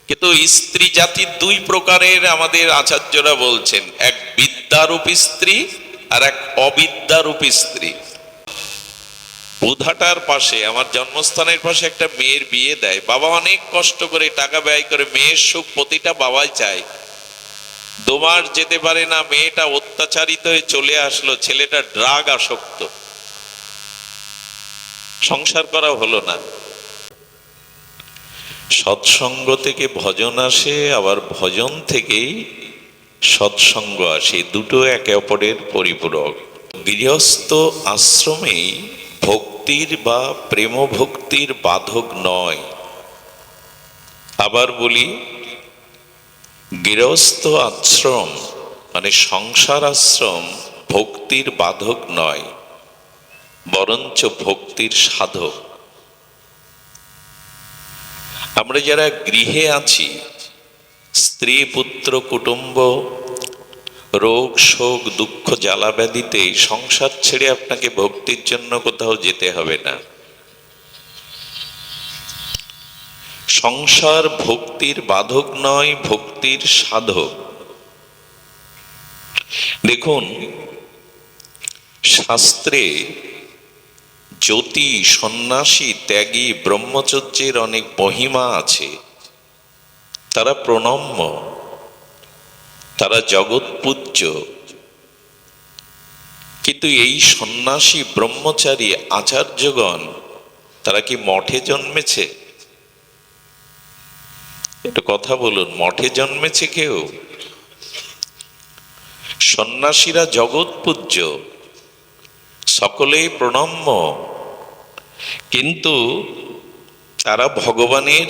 কিন্তু স্ত্রী জাতি দুই প্রকারের আমাদের আচার্যরা বলছেন, এক বিদ্যারূপী স্ত্রী আর এক অবিদ্যারূপী স্ত্রী। বুধাটার পাশে, আমার জন্মস্থানের পাশে একটা মেয়ের বিয়ে দেয়, বাবা অনেক কষ্ট করে টাকা ব্যয় করে, মেয়ের সুখ প্রতিটা বাবাই চায়। 2 মাস যেতে পারে না, মেয়েটা অত্যাচারিত হয়ে চলে আসলো, ছেলেটা ড্রাগ আসক্ত, সংসার করা হলো না। সৎসঙ্গ থেকে ভজন আসে, আবার ভজন থেকেই সৎসঙ্গ আসে, দুটো একে অপরের পরিপূরক। গৃহস্থ আশ্রমেই ভক্তির বা প্রেম ভক্তির বাধক নয়। আবার বলি, গৃহস্থ আশ্রম মানে সংসার আশ্রম ভক্তির বাধক নয়, বরঞ্চ ভক্তির সাধক। আমরা যারা গৃহে আছি, স্ত্রী পুত্র কুটুম্ব, রোগ শোক দুঃখ জ্বালা ব্যাধিতে সংসার ছেড়ে আপনাকে ভক্তির জন্য কোথাও যেতে হবে না। সংসার ভক্তির বাধক নয়, ভক্তির সাধক। দেখুন, শাস্ত্রে জ্যোতি, সন্ন্যাসী, ত্যাগী, ব্রহ্মচর্যের অনেক মহিমা আছে। তারা প্রণম্য, তারা জগৎ পূজ্য। কিন্তু এই সন্ন্যাসী ব্রহ্মচারী আচার্যগণ, তারা কি মঠে জন্মেছে? একটু কথা বলুন, মঠে জন্মেছে কেউ? সন্ন্যাসীরা জগৎ পূজ্য, সকলেই প্রণম্য, কিন্তু তারা ভগবানের,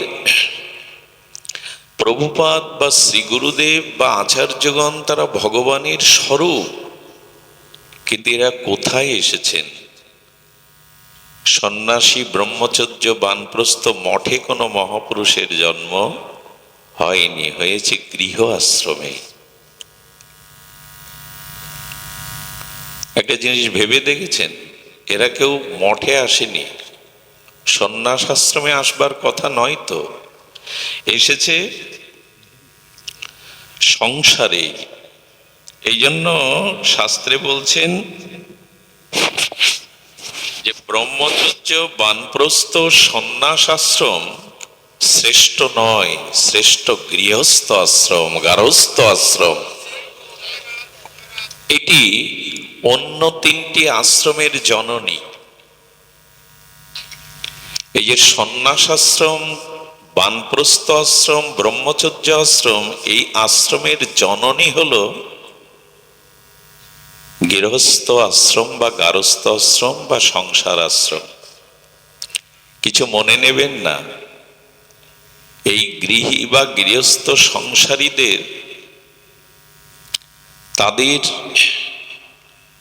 প্রভুপাদ বা শ্রী গুরুদেব বা আচার্যগণ তারা ভগবানের স্বরূপ। কিন্তু এরা কোথায় এসেছেন? সন্ন্যাসী ব্রহ্মচর্য বানপ্রস্থ মঠে কোনো মহাপুরুষের জন্ম হয়নি, হয়েছে গৃহ আশ্রমে। একটা জিনিস ভেবে দেখেছেন, এরা কেউ মঠে আসেনি, সন্ন্যাস আশ্রমে আসবার কথা নয় তো, এসেছে সংসারে। এই জন্য শাস্ত্রে বলছেন যে ব্রহ্মচর্য বানপ্রস্থ সন্ন্যাস আশ্রম শ্রেষ্ঠ নয়, শ্রেষ্ঠ গৃহস্থ আশ্রম, গারস্থ আশ্রম। এটি অন্য 3টি আশ্রমের জননী। এই যে সন্ন্যাস আশ্রম, বানপ্রস্থ আশ্রম, ব্রহ্মচর্য আশ্রম, এই আশ্রমের জননী হলো গৃহস্থ আশ্রম বা গারস্থ আশ্রম বা সংসার আশ্রম। কিছু মনে নেবেন না, এই গৃহী বা গৃহস্থ সংসারীদের তাদের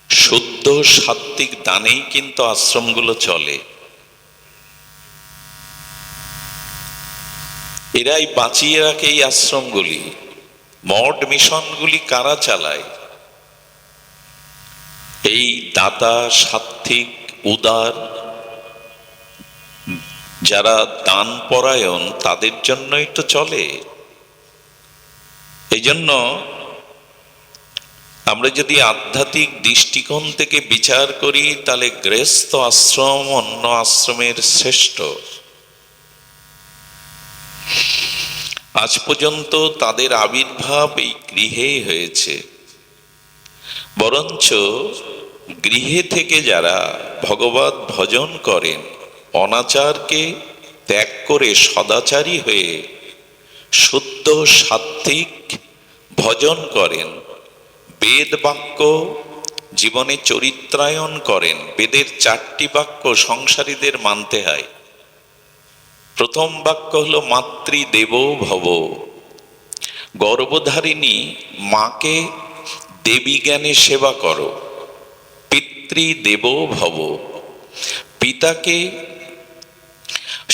শুদ্ধ সাত্ত্বিক দানেই কিন্তু আশ্রমগুলো চলে। এরাই বাঁচিয়ে রাখে এই আশ্রমগুলি। মঠ মিশনগুলি কারা চালায়? এই দাতা, সাত্ত্বিক, উদার, যারা দান পরায়ণ, তাদের জন্যই তো চলে। এই জন্য আমরা যদি আধ্যাত্মিক দৃষ্টিকোণ থেকে বিচার করি, তাহলে গৃহস্থ আশ্রম অন্য আশ্রমের শ্রেষ্ঠ। আজ পর্যন্ত তাদের আবির্ভাব এই গৃহেই হয়েছে। বরঞ্চ গৃহে থেকে যারা ভগবত ভজন করেন, অনাচারকে ত্যাগ করে সদাচারী হয়ে শুদ্ধ সাত্ত্বিক ভজন করেন, বেদ বাক্য জীবনে চরিত্রায়ন করেন। বেদের 4টি বাক্য সংসারীদের মানতে হয়। প্রথম বাক্য হলো মাতৃদেবো ভব। গর্ভধারিণী মাকে দেবী জ্ঞানে সেবা করো। পিতৃদেবো ভব, পিতাকে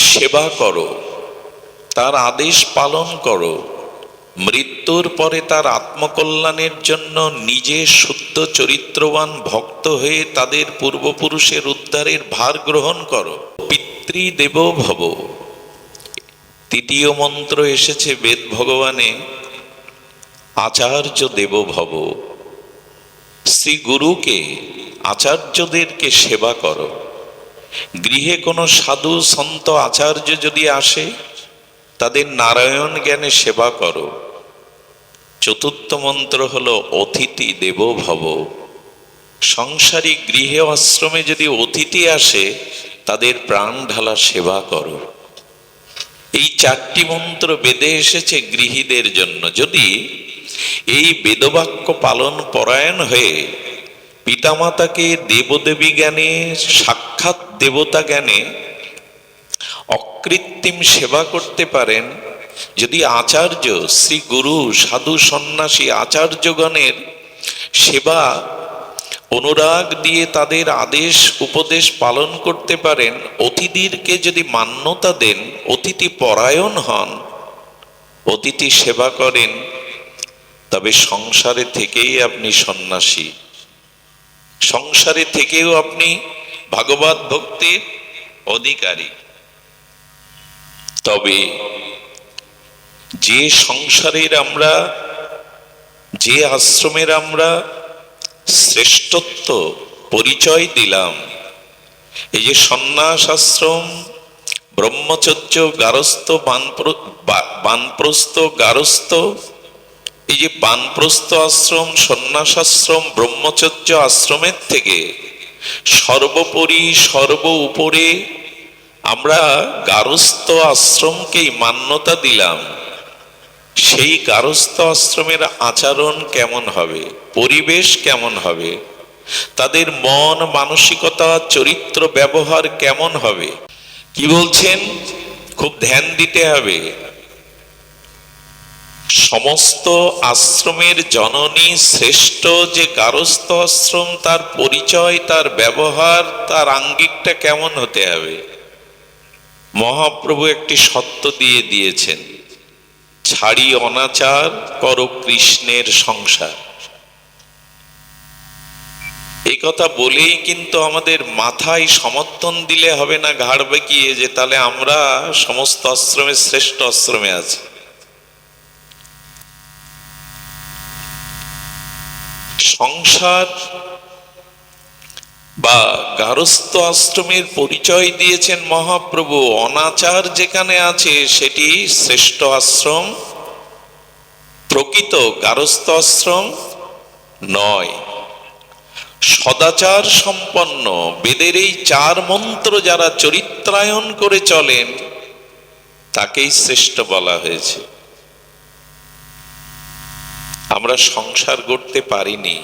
সেবা করো, তার আদেশ পালন করো। মৃত্যুর পরে তার আত্মকল্যাণের জন্য নিজে শুদ্ধ চরিত্রবান ভক্ত হয়ে তাদের পূর্বপুরুষের উদ্ধারের ভার গ্রহণ করো। পিতৃদেবো ভব, তৃতীয় মন্ত্র এসেছে বেদ ভগবানে, আচার্য দেব ভব। শ্রী গুরুকে, আচার্যদেরকে সেবা করো। গৃহে কোনো সাধু সন্ত আচার্য যদি আসে, তাদের নারায়ণ জ্ঞানে সেবা করো। চতুর্থ মন্ত্র হলো অতিথি দেব ভব। সংসারী গৃহে আশ্রমে যদি অতিথি আসে, তাদের প্রাণ ঢালা সেবা করো। এই চারটি মন্ত্র বেদে এসেছে গৃহীদের জন্য। যদি এই বেদবাক্য পালন পরায়ণ হয়ে পিতামাতাকে দেবদেবী জ্ঞানে, সাক্ষাৎ দেবতা জ্ঞানে অকৃত্রিম সেবা করতে পারেন, যদি আচার্য শ্রী গুরু সাধু সন্ন্যাসী আচার্যগণের সেবা অনুরাগ দিয়ে তাদের আদেশ উপদেশ পালন করতে পারেন, অতিথিদেরকে যদি মান্যতা দেন, অতিথি পরায়ণ হন, অতিথি সেবা করেন, তবে সংসারে থেকেই আপনি সন্ন্যাসী, সংসারে থেকেও আপনি ভাগবত ভক্তির অধিকারী। তবে যে সংসারের আমরা, যে আশ্রমের আমরা শ্রেষ্ঠত্ব পরিচয় দিলাম, এই যে সন্ন্যাস আশ্রম, ব্রহ্মচর্য, গারস্থ, বানপ্রস্থ, গারস্থ, এই যে বানপ্রস্থ আশ্রম, সন্ন্যাস আশ্রম, ব্রহ্মচর্য আশ্রমের থেকে সর্বোপরি সর্ব উপরে আমরা গারস্থ আশ্রমকেই মান্যতা দিলাম। সেই গারস্থ আশ্রমের আচরণ কেমন হবে, পরিবেশ কেমন হবে, তাদের মন মানসিকতা চরিত্র ব্যবহার কেমন হবে, কি বলছেন, খুব ধ্যান দিতে হবে। সমস্ত আশ্রমের জননী শ্রেষ্ঠ যে গারস্থ আশ্রম, তার পরিচয়, তার ব্যবহার, তার আঙ্গিকটা কেমন হতে হবে। মহাপ্রভু একটি সত্য দিয়ে দিয়েছেন, ছাড়ি অনাচার করো কৃষ্ণের সংসার। এই কথা বলেই কিন্তু আমাদের মাথায় সমর্থন দিলে হবে না ঘাড় বেঁকিয়ে, যে তাহলে আমরা সমস্ত আশ্রমের শ্রেষ্ঠ আশ্রমে আছি। সংসার বা গারস্থ আশ্রমের পরিচয় দিয়েছেন মহাপ্রভু। অনাচার যেখানে আছে সেটি শ্রেষ্ঠ আশ্রম, প্রকৃত গারস্থ আশ্রম নয়। সদাচার সম্পন্ন বেদের এই চার মন্ত্র যারা চরিত্রায়ন করে চলেন, তাকেই শ্রেষ্ঠ বলা হয়েছে। আমরা সংসার গড়তে পারিনি,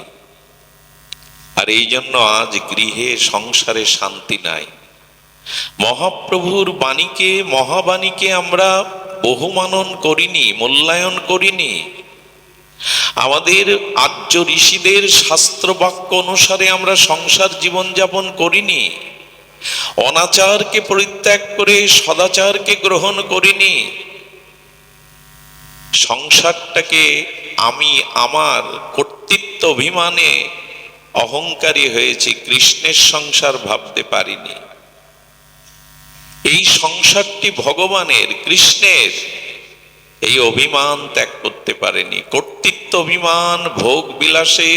আর এই জন্য আজ গৃহে সংসারে শান্তি নাই। মহাপ্রভুর বাণীকে, মহাবাণীকে আমরা বহুমানন করিনি, মূল্যায়ন করিনি। আমাদের আর্য ঋষিদের শাস্ত্র বাক্য অনুসারে আমরা সংসার জীবন যাপন করিনি। অনাচারকে পরিত্যাগ করে সদাচারকে গ্রহণ করিনি। সংসারটাকে আমি আমার কর্তৃত্ব অভিমানে অহংকারী হয়েছি, কৃষ্ণের সংসার ভাবতে পারিনি। এই সংসারটি ভগবানের, কৃষ্ণের, এই অভিমান ত্যাগ করতে পারেনি। কর্তৃত্ব অভিমান, ভোগ বিলাসে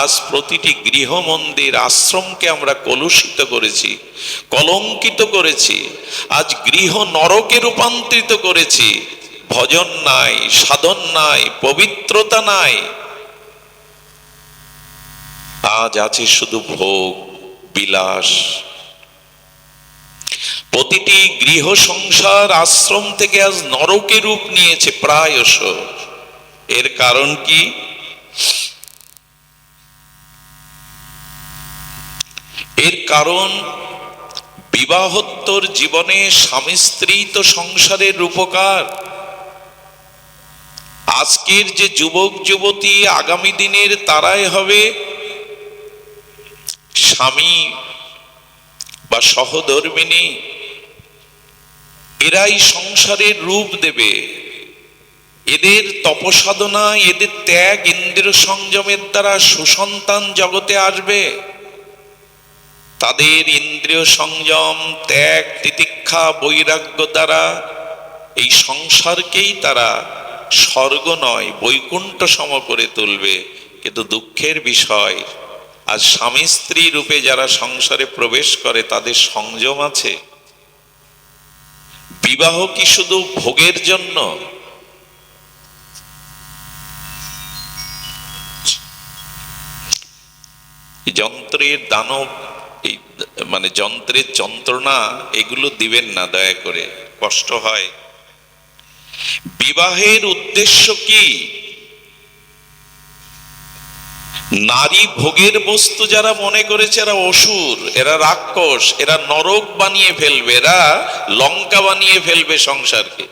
আজ প্রতিটি গৃহ মন্দির আশ্রমকে আমরা কলুষিত করেছি, কলঙ্কিত করেছি। আজ গৃহ নরকে রূপান্তরিত করেছি। ভজন নাই, সাধন নাই, পবিত্রতা নাই। আজ আছে শুধু ভোগ বিলাস। প্রতিটি গৃহ সংসার আশ্রম থেকে আজ নরকে রূপ নিয়েছে প্রায়শ। এর কারণ কি? এর কারণ বিবাহোত্তর জীবনে স্বামী স্ত্রী তো সংসারের রূপকার। আজকের যে যুবক যুবতী আগামী দিনের তারাই হবে স্বামী বা সহধর্মিনী। এরাই সংসারের রূপ দেবে। এদের তপসাধনা, এদের ত্যাগ, ইন্দ্রিয় সংযমের দ্বারা সুসন্তান জগতে আসবে। তাদের ইন্দ্রিয় সংযম, ত্যাগ, তিতিক্ষা, বৈরাগ্য দ্বারা এই সংসারকেই তারা স্বর্গ নয় বৈকুণ্ঠ সম করে তুলবে। কিন্তু দুঃখের বিষয়, আজ স্বামী স্ত্রী রূপে যারা সংসারে প্রবেশ করে তাদের সংযম আছে? বিবাহ কি শুধু ভোগের জন্য? যন্ত্রের দানব, এই মানে যন্ত্রের যন্ত্রণা এগুলো দিবেন না দয়া করে, কষ্ট হয়। বিবাহের উদ্দেশ্য কি? নারী ভোগের বস্তু যারা মনে করেছে এরা অসুর, এরা রাক্ষস, এরা নরক বানিয়ে ফেলবে, এরা লঙ্কা বানিয়ে ফেলবে সংসারকে।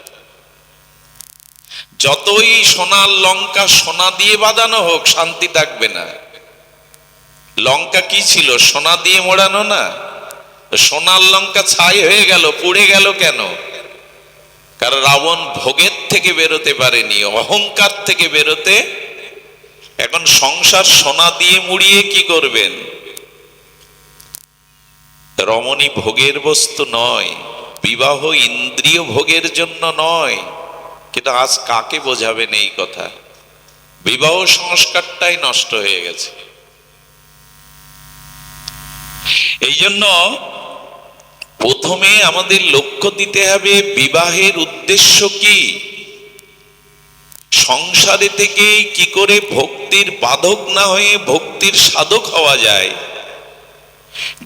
যতই সোনার লঙ্কা সোনা দিয়ে বাঁধানো হোক শান্তি থাকবে না। লঙ্কা কি ছিল? সোনা দিয়ে মোড়ানো না? সোনার লঙ্কা ছাই হয়ে গেল, পুড়ে গেল কেন? কারণ রাবণ ভোগের থেকে বেরোতে পারেনি, অহংকার থেকে বেরোতে। এখন সংসার সোনা দিয়ে মুড়িয়ে কি করবেন? রমণী ভোগের বস্তু নয়, বিবাহ ইন্দ্রিয় ভোগের জন্য নয়। কিন্তু আজ কাকে বোঝাবেন এই কথা? বিবাহ সংস্কারটাই নষ্ট হয়ে গেছে। এই জন্য প্রথমে আমাদের লক্ষ্য দিতে হবে বিবাহের উদ্দেশ্য কি, সংসারে থেকে কি করে ভক্তির বাধক না হয়ে ভক্তির সাধক হওয়া যায়,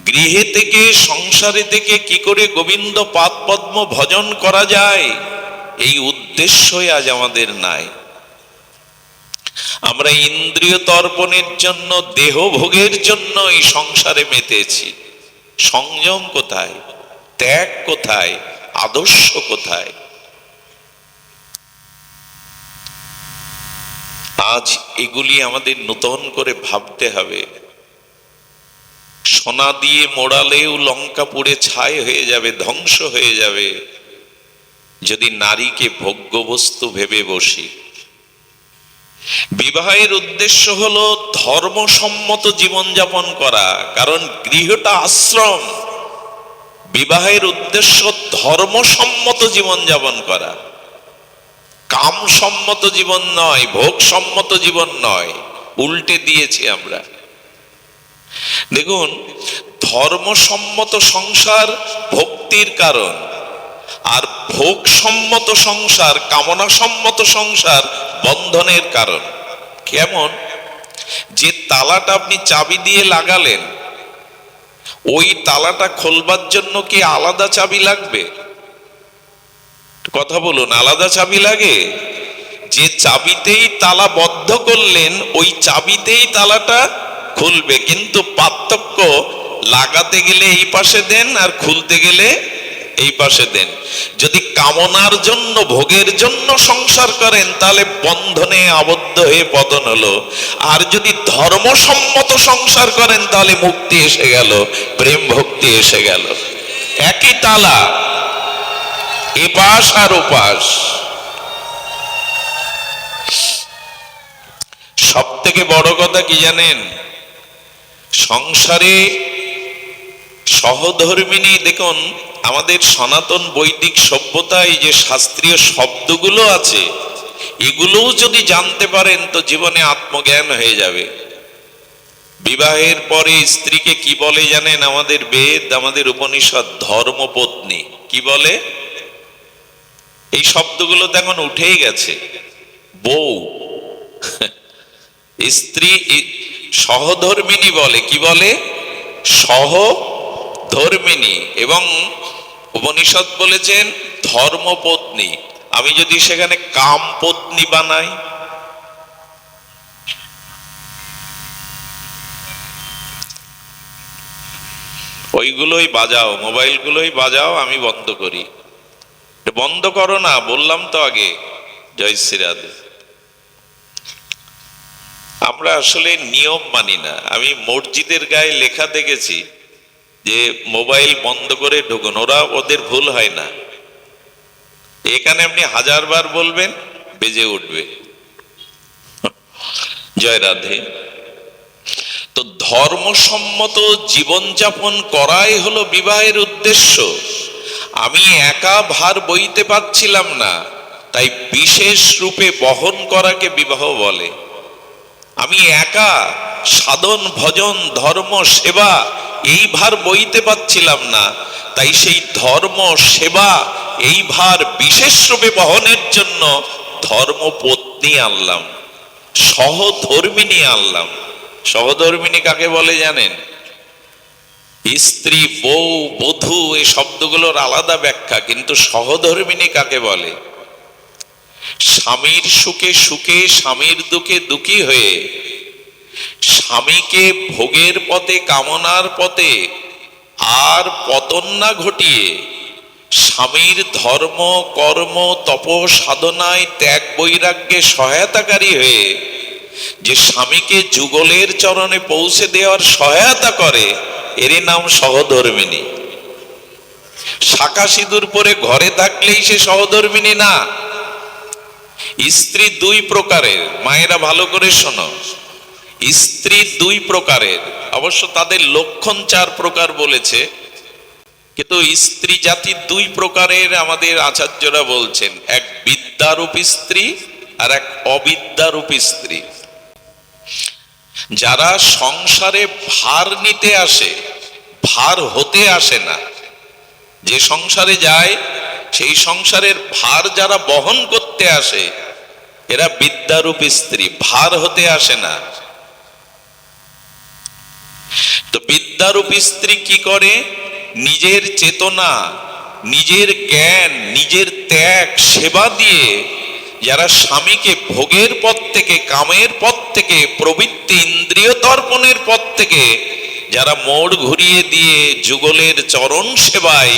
গৃহে থেকে সংসারে থেকে কি করে গোবিন্দ পাদ পদ্ম ভজন করা যায়, এই উদ্দেশ্যই আজ আমাদের নাই। আমরা ইন্দ্রিয় তর্পণের জন্য, দেহ ভোগের জন্য এই সংসারে মেতেছি। সংযম কোথায়? ত্যাগ কোথায়? আদর্শ কোথায়? আজ এগুলি আমাদের নূতন করে ভাবতে হবে। সোনা দিয়ে মোড়ালেও লঙ্কা পুড়ে ছাই হয়ে যাবে, ধ্বংস হয়ে যাবে, যদি নারীকে ভোগ্য বস্তু ভেবে বসি। বিবাহের উদ্দেশ্য হলো ধর্মসম্মত জীবনযাপন করা, কারণ গৃহটা আশ্রম। বিবাহের উদ্দেশ্য ধর্মসম্মত জীবনযাপন করা, কামসম্মত জীবন নয়, ভোগসম্মত জীবন নয়। উল্টে দিয়েছি আমরা। দেখুন, ধর্মসম্মত সংসার ভক্তির কারণ, আর ভোগসম্মত সংসার, কামনাসম্মত সংসার বন্ধনের কারণ। কেমন? যে তালাটা আপনি চাবি দিয়ে লাগালেন, ওই তালাটা খোলবার জন্য কি আলাদা চাবি লাগবে? কথা বলুন, আলাদা চাবি লাগে? যে চাবিতেই তালা বদ্ধ করলেন, ওই চাবিতেই তালাটা খুলবে। কিন্তু পার্থক্য, লাগাতে গেলে এই পাশে দেন আর খুলতে গেলে এই পাশে দেন। যদি কামনার জন্য, ভোগের জন্য সংসার করেন, তাহলে বন্ধনে আবদ্ধ হয়ে পতন হলো। আর যদি ধর্মসম্মত সংসার করেন, তাহলে মুক্তি এসে গেল, প্রেম ভক্তি এসে গেল। একই তালা, এপাশ আর ওপাশ। সব থেকে বড় কথা কি জানেন? সংসারে সহধর্মিনী, দেখুন আমাদের সনাতন বৈদিক সভ্যতায় যে শাস্ত্রীয় শব্দগুলো আছে, এগুলোও যদি জানতে পারেন তো জীবনে আত্মজ্ঞান হয়ে যাবে। বিবাহের পরে স্ত্রীকে কি বলে জানেন? আমাদের বেদ, আমাদের উপনিষদ, ধর্মপত্নী। কি বলে? এই শব্দগুলো তো এখন উঠেই গেছে। বউ, স্ত্রী সহধর্মিনী বলে। কি বলে? সহধর্মিনী। এবং উপনিষদ বলেছেন ধর্মপত্নী। আমি যদি সেখানে কামপত্নী বানাই, ওইগুলোই বাজাও, মোবাইলগুলোই বাজাও, আমি বন্ধ করি। বন্ধ করো না, বললাম তো আগে। জয় শ্রী রাধে। আমরা আসলে নিয়ম মানি না। আমি মসজিদের গায়ে লেখা দেখেছি যে মোবাইল বন্ধ করে ঢুকুন, ওদের ভুল হয় না। এখানে আপনি 1000 বার বলবেন, বেজে উঠবে। জয় রাধে। তো ধর্মসম্মত জীবনযাপন করাই হলো বিবাহের উদ্দেশ্য। আমি একা ভার বইতে পারছিলাম না, তাই বিশেষ রূপে বহন করাকে বিবাহ বলে। আমি একা সাধন ভজন ধর্ম সেবা এই ভার বইতে পারছিলাম না, তাই সেই ধর্ম সেবা এই ভার বিশেষ রূপে বহনের জন্য ধর্মপত্নী আনলাম, সহধর্মিনী আনলাম। সহধর্মিনী কাকে বলে জানেন? স্ত্রী, বউ, বধূ এই শব্দগুলোর আলাদা ব্যাখ্যা, কিন্তু সহধর্মিনী কাকে বলে? স্বামীর সুখে সুখে স্বামীর দুঃখে দুঃখী হয়ে স্বামীকে ভোগের পথে কামনার পথে আর পতন না ঘটিয়ে স্বামীর ধর্ম কর্ম তপ সাধনায় ত্যাগ বৈরাগ্যে সহায়তাকারী হয়ে যে স্বামীকে যুগলের চরণে পৌঁছে দেওয়ার সহায়তা করে, এরই নাম সহধর্মিনী। শাঁখা সিঁদুর পরে ঘরে থাকলেই সে সহধর্মিনী না। স্ত্রী দুই প্রকারের, মায়েরা ভালো করে শোনো। স্ত্রী দুই প্রকারের, অবশ্য তাদের লক্ষণ 4 প্রকার বলেছে, কিন্তু স্ত্রী জাতি দুই প্রকারের আমাদের আচার্যরা বলছেন। এক বিদ্যারূপ স্ত্রী আর এক অবিদ্যারূপ স্ত্রী। যারা সংসারে ভার নিতে আসে, ভার হতে আসে না, যে সংসারে যায় সেই সংসারের ভার যারা বহন করতে আসে, এরা বিদ্যারূপ স্ত্রী, ভার হতে আসে না। তো বিদ্যারূপ স্ত্রী কি করে? নিজের চেতনা, নিজের জ্ঞান, নিজের ত্যাগ সেবা দিয়ে যারা স্বামীকে ভোগের পথ থেকে, কামের পথ থেকে, প্রবৃত্তি ইন্দ্রিয় তর্পণের পথ থেকে যারা মোড় ঘুরিয়ে দিয়ে যুগলের চরণ সেবায়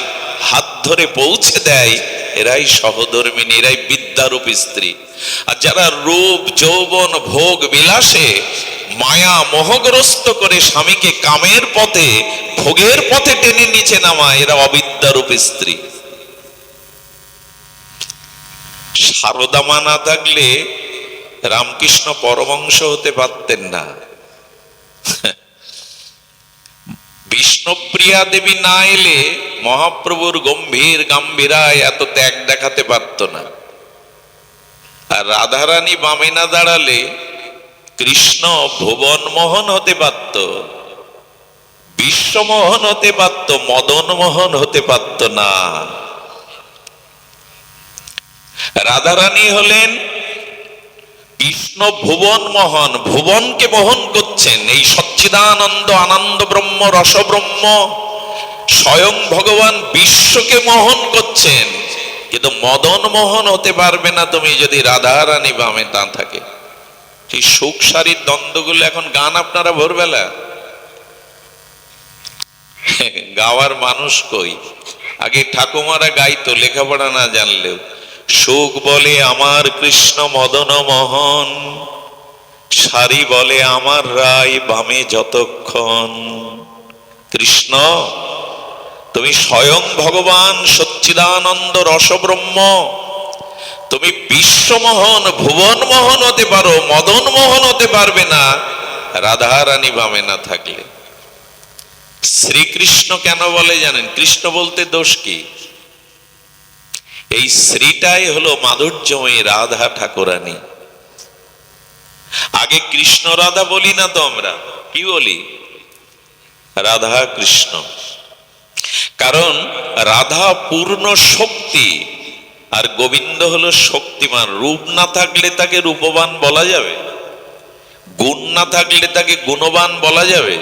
হাত ধরে পৌঁছে দেয়, এরাই সহধর্মিনী, এরাই বিদ্যারূপ স্ত্রী। আর যারা রূপ যৌবন ভোগ বিলাসে মায়া মোহগ্রস্ত করে স্বামীকে কামের পথে ভোগের পথে টেনে নিচে নামায়, এরা অবিদ্যারূপ স্ত্রী। সারদা মা না থাকলে রামকৃষ্ণ পরমহংস হতে পারতেন না। বিষ্ণুপ্রিয়া দেবী না এলে মহাপ্রভুর গম্ভীর গাম্ভীরায় এত ত্যাগ দেখাতে পারত না। আর রাধারানী বামে না দাঁড়ালে কৃষ্ণ ভুবন মোহন হতে পারত, বিশ্বমোহন হতে পারত, মদন মোহন হতে পারত না। রাধারানী হলেন কৃষ্ণ ভুবন মোহন, ভুবনকে মোহন করছেন। এই সচ্চিদানন্দ আনন্দ ব্রহ্ম রস ব্রহ্ম স্বয়ং ভগবান বিশ্বকে মোহন করছেন, কিন্তু মদন মোহন হতে পারবে না তুমি যদি রাধারানী বামে না থাকে। এই সুখ সারির দ্বন্দ্বগুলো এখন গান আপনারা ভোরবেলা গাওয়ার মানুষ কই? আগে ঠাকুমারা গাইতো লেখাপড়া না জানলেও। সুখ বলে আমার কৃষ্ণ মদন মোহন, সারি বলে আমার রায় বামে যতক্ষণ। কৃষ্ণ তুমি স্বয়ং ভগবান সচ্চিদানন্দ রসব্রহ্ম, তুমি বিশ্বমোহন ভুবন মোহন হতে পারো, মদন মোহন হতে পারবে না রাধারানী বামে না থাকলে। শ্রীকৃষ্ণ কেন বলে জানেন? কৃষ্ণ বলতে দোষ কি? এই শ্রীটাই হলো মাধুর্যময়ী রাধা ঠাকুরানী। আগে কৃষ্ণ রাধা বলি না তো আমরা, কি বলি? রাধা কৃষ্ণ। কারণ রাধা পূর্ণ শক্তি আর গোবিন্দ হলো শক্তিমান। রূপ না থাকলে তাকে রূপবান বলা যাবে? গুণ না থাকলে তাকে গুণবান বলা যাবে?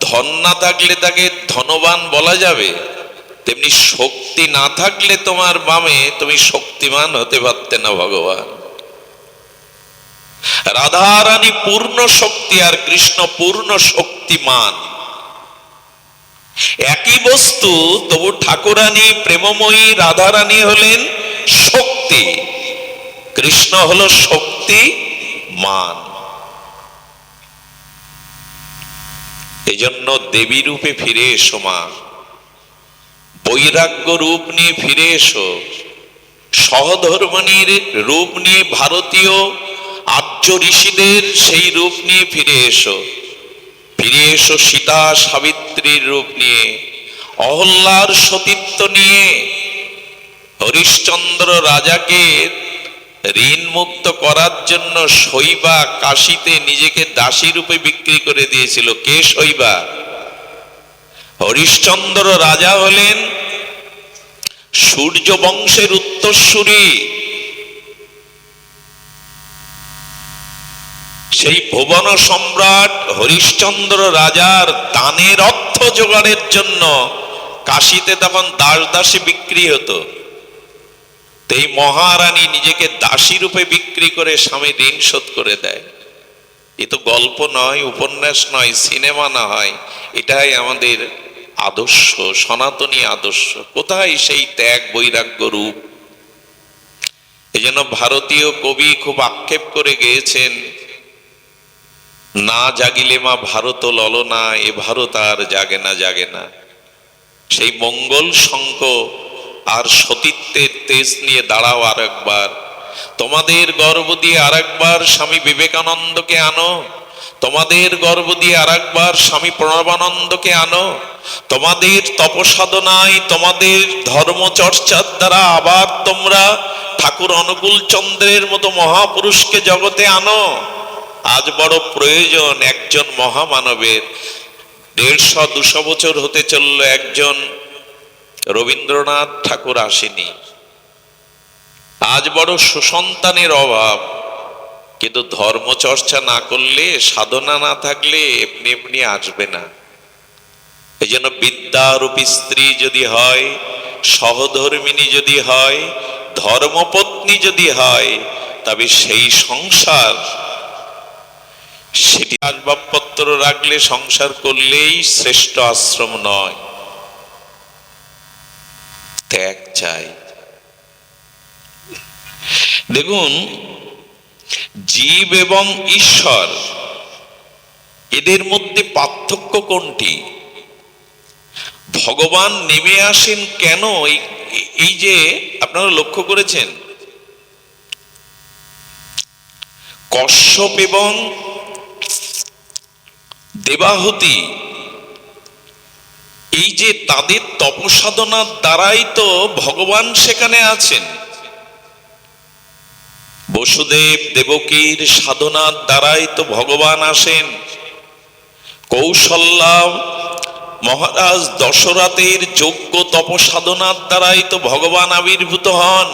ধন না থাকলে তাকে ধনবান বলা যাবে? তেমনি শক্তি না থাকলে তোমার বামে তুমি শক্তিমান হতে পারতে না ভগবান। রাধারানী পূর্ণ শক্তি আর কৃষ্ণ পূর্ণ শক্তিমান। একই বস্তু, তবু ঠাকুরানী প্রেমময়ী রাধারানী হলেন শক্তি, কৃষ্ণ হলো শক্তিমান। এই জন্য দেবী রূপে ফিরে এসো মা, বৈরাগ্য রূপ নিয়ে ফিরে এসো, সহধর্মিণীর রূপ নিয়ে, ভারতীয় আর্য ঋষিদের সেই রূপ নিয়ে ফিরে এসো। ফিরে এসো সীতা সাবিত্রীর রূপ নিয়ে, অহল্যার সতীত্ব নিয়ে হরিশ্চন্দ্র রাজাকে ঋণ মুক্ত করার জন্য শৈবা কাশীতে নিজেকে দাসী রূপে বিক্রি করে দিয়েছিল। কে শৈবা? হরিশ্চন্দ্র রাজা হলেন সূর্য বংশের উত্তরসূরি। সেই ভুবন সম্রাট হরিশ্চন্দ্র রাজার দানের অর্থ জোগাড়ের জন্য কাশীতে তখন দাস দাসী বিক্রি হতো। এই মহারানী নিজেকে দাসী রূপে বিক্রি করে স্বামী ঋণ শোধ করে দেয়। এ তো গল্প নয়, উপন্যাস নয়, সিনেমা না হয়, এটাই আমাদের আদর্শ, সনাতনী আদর্শ। কোথায় সেই ত্যাগ বৈরাগ্য রূপ? এই জন্য ভারতীয় কবি খুব আক্ষেপ করে গেয়েছেন, না জাগিলে মা ভারত ললনা, এ ভারত আর জাগে না জাগে না। সেই মঙ্গল শঙ্খ আর সতীত্বের তেজ নিয়ে দাঁড়াও আর একবার। তোমাদের গর্ব দিয়ে আর একবার স্বামী বিবেকানন্দকে আনো, তোমাদের গর্ব দিয়ে আর একবার স্বামী প্রণবানন্দকে আনো। তোমাদের তপসাধনায়, তোমাদের ধর্মচর্চার দ্বারা আবার তোমরা ঠাকুর অনুকূল চন্দ্রের মতো মহাপুরুষকে জগতে আনো। আজ বড় প্রয়োজন একজন মহামানবের। 150-200 বছর হতে চলল একজন রবীন্দ্রনাথ ঠাকুর আসেনি। আজ বড় সুসন্তানের অভাব, কিন্তু ধর্মচর্চা না করলে, সাধনা না থাকলে এমনি এমনি আসবে না। এই জন্য বিদ্যারূপী স্ত্রী যদি হয়, সহধর্মিনী যদি হয়, ধর্মপত্নী যদি হয়, তবে সেই সংসার, সেটি আসবাবপত্র রাখলে সংসার করলেই শ্রেষ্ঠ আশ্রম নয়। ত্যাগ চাই। দেখুন, জীব এবং ঈশ্বর এদের মধ্যে পার্থক্য কোনটি? ভগবান নেমে আসেন কেন? এই যে আপনারা লক্ষ্য করেছেন, কশ্যপ এবং দেবাহুতি, এই যে তাদের তপসাধনার দ্বারাই তো ভগবান সেখানে আছেন। বসুদেব দেবকীর সাধনার দ্বারাই তো ভগবান আসেন। কৌশল্যা মহারাজ দশরথের যোগ্য তপসাধনার দ্বারাই তো ভগবান আবির্ভূত হন।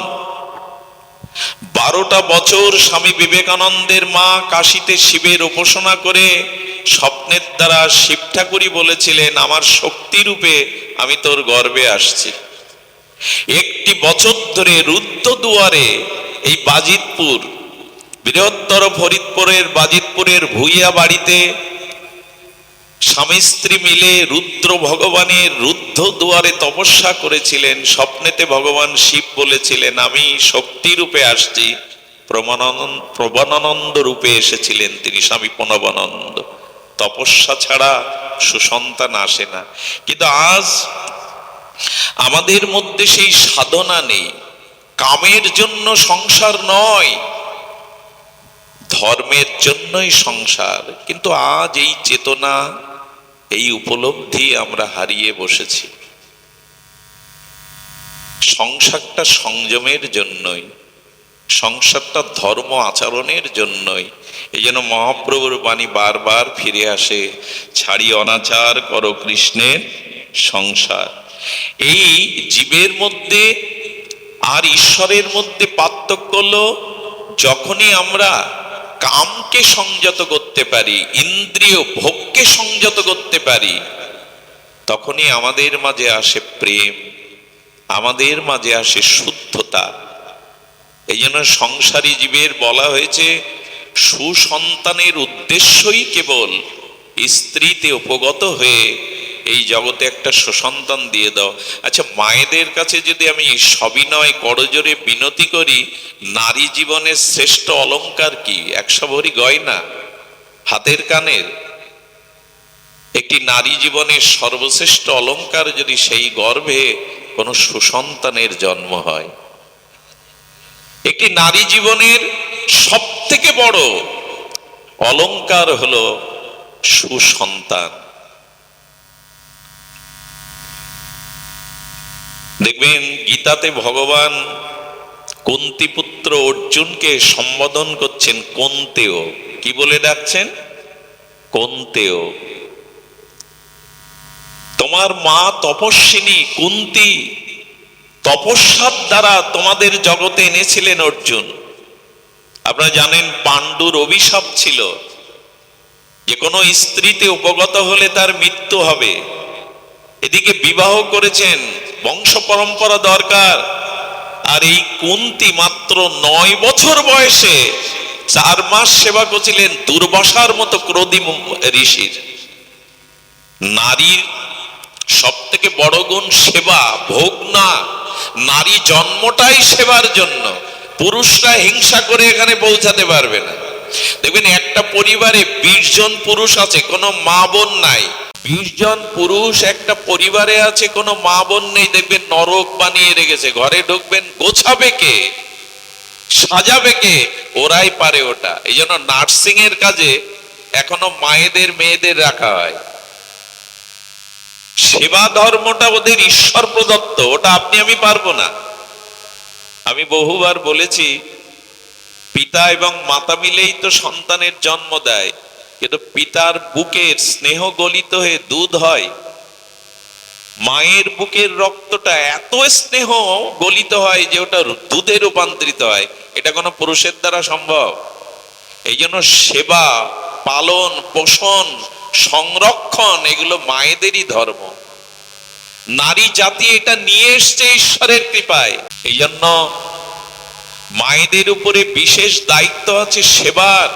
12টা বছর স্বামী বিবেকানন্দের মা কাশীতে শিবের উপাসনা করে স্বপ্নের দ্বারা শিব ঠাকুরই বলেছিলেন, আমার শক্তি রূপে আমি তোর গর্ভে আসছি। 1 বছর ধরে রুদ্রদুয়ারে, এই বাজিতপুর, বৃহত্তর ফরিদপুরের বাজিতপুরের ভুইয়া বাড়িতে স্বামী স্ত্রী মিলে রুদ্র ভগবানের রুদ্ধ দুয়ারে তপস্যা করেছিলেন। স্বপ্নেতে ভগবান শিব বলেছিলেন, আমি শক্তি রূপে আসছি। প্রবনানন্দ রূপে এসেছিলেন তিনি, স্বামী প্রণবানন্দ। তপস্যা ছাড়া সুসন্তান আসে না। কিন্তু আজ আমাদের মধ্যে সেই সাধনা নেই। কামের জন্য সংসার নয়, ধর্মের জন্যই সংসার। কিন্তু আজ এই চেতনা, এই উপলব্ধি আমরা হারিয়ে বসেছি। সংসারটা সংযমের জন্যই, সংসারটা ধর্ম আচরণের জন্যই। এই জন্য মহাপ্রভুর বাণী বারবার ফিরে আসে, ছাড়ি অনাচার করো কৃষ্ণের সংসার। এই জীবের মধ্যে আর ঈশ্বরের মধ্যে পার্থক্য হলো, যখনই আমরা কামকে সংযত করতে পারি, ইন্দ্রিয় ভোগকে সংযত করতে পারি, তখনই আমাদের মাঝে আসে প্রেম, আমাদের মাঝে আসে শুদ্ধতা। এই জন্য সংসারী জীবের বলা হয়েছে, সুসন্তানের উদ্দেশ্যই কেবল স্ত্রীতে উপগত হয়ে এই জগতে একটা সুসন্তান দিয়ে দাও। আচ্ছা, মায়েদের কাছে যদি আমি সবিনয় করজোরে বিনতি করি, নারী জীবনের শ্রেষ্ঠ অলংকার কি? 100 ভরি গয়না, হাতের কানের। একটি নারী জীবনের সর্বশ্রেষ্ঠ অলংকার যদি সেই গর্ভে কোনো সুসন্তানের জন্ম হয়। একটি নারী জীবনের সব থেকে বড় অলংকার হলো সুসন্তান। দেখবেন গীতাতে ভগবান কুন্তিপুত্র অর্জুনকে সম্বোধন করছেন কন্তেয়। কি বলে ডাকছেন? কন্তেয়। তোমার মা তপস্বিনী কুন্তি তপস্যার দ্বারা তোমাদের জগতে এনেছিলেন অর্জুন। আপনারা জানেন পাণ্ডুর অভিশাপ ছিল যে কোনো স্ত্রীতে উপগত হলে তার মৃত্যু হবে। এদিকে বিবাহ করেছেন, বংশ পরম্পরা দরকার। আর এই কুন্তি মাত্র 9 বছর বয়সে 4 মাস সেবা করেছিলেন দুর্বাসার মতো ক্রোধী ঋষির। নারীর সব থেকে বড় গুণ সেবা, ভোগ না। নারী জন্মটাই সেবার জন্য। পুরুষরা হিংসা করে এখানে পৌঁছাতে পারবে না। দেখবেন একটা পরিবারে 20 জন পুরুষ আছে, কোনো মা বোন নাই। 20 জন পুরুষ একটা পরিবারে আছে, কোনো মা বোন নেই। দেখবেন নরক বানিয়ে রেখেছে। ঘরে ঢুকবেন, গোছাবে কে, সাজাবে কে? ওরাই পারে ওটা। এই জন্য নার্সিং এর কাজে এখনো মায়েদের মেয়েদের রাখা হয়। সেবা ধর্মটা ওদের ঈশ্বর প্রদত্ত, ওটা আপনি আমি পারবো না। আমি বহুবার বলেছি, পিতা এবং মাতা মিলেই তো সন্তানের জন্ম দেয়, কিন্তু পিতার বুকের স্নেহ গলিত হয়ে দুধ হয়। মায়ের বুকের রক্তটা এত স্নেহ গলিত হয় যে ওটা দুধে রূপান্তরিত হয়। এটা কোনো পুরুষের দ্বারা সম্ভব? এই জন্য সেবা, পালন, পোষণ, সংরক্ষণ এগুলো মায়েদেরই ধর্ম। নারী জাতি এটা নিয়ে এসছে ঈশ্বরের কৃপায়। এই জন্য মায়েদের উপরে বিশেষ দায়িত্ব আছে সেবার।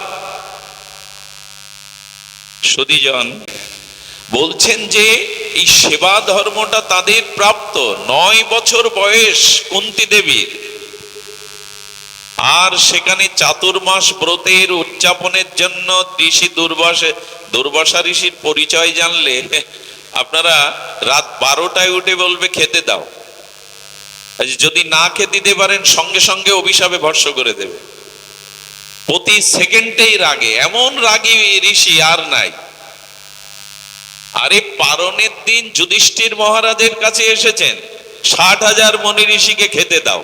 সুধীজন বলছেন যে এই সেবা ধর্মটা তাদের প্রাপ্ত। 9 বছর বয়স কুন্তী দেবীর। আর সেখানে চাতুর্মাস ব্রতের উদযাপনের জন্য ঋষি দুর্বাসা ঋষির পরিচয় জানলে আপনারা রাত 12টায় উঠে বলবে খেতে দাও। যদি না খেতে দিতে পারেন সঙ্গে সঙ্গে অভিশাপে ভস্ম করে দেবে। প্রতি সেকেন্ডেই রাগে, এমন রাগী ঋষি আর নাই। আরে পারণের দিন যুধিষ্ঠির মহারাজের কাছে এসেছেন, 60,000 মনি ঋষিকে খেতে দাও,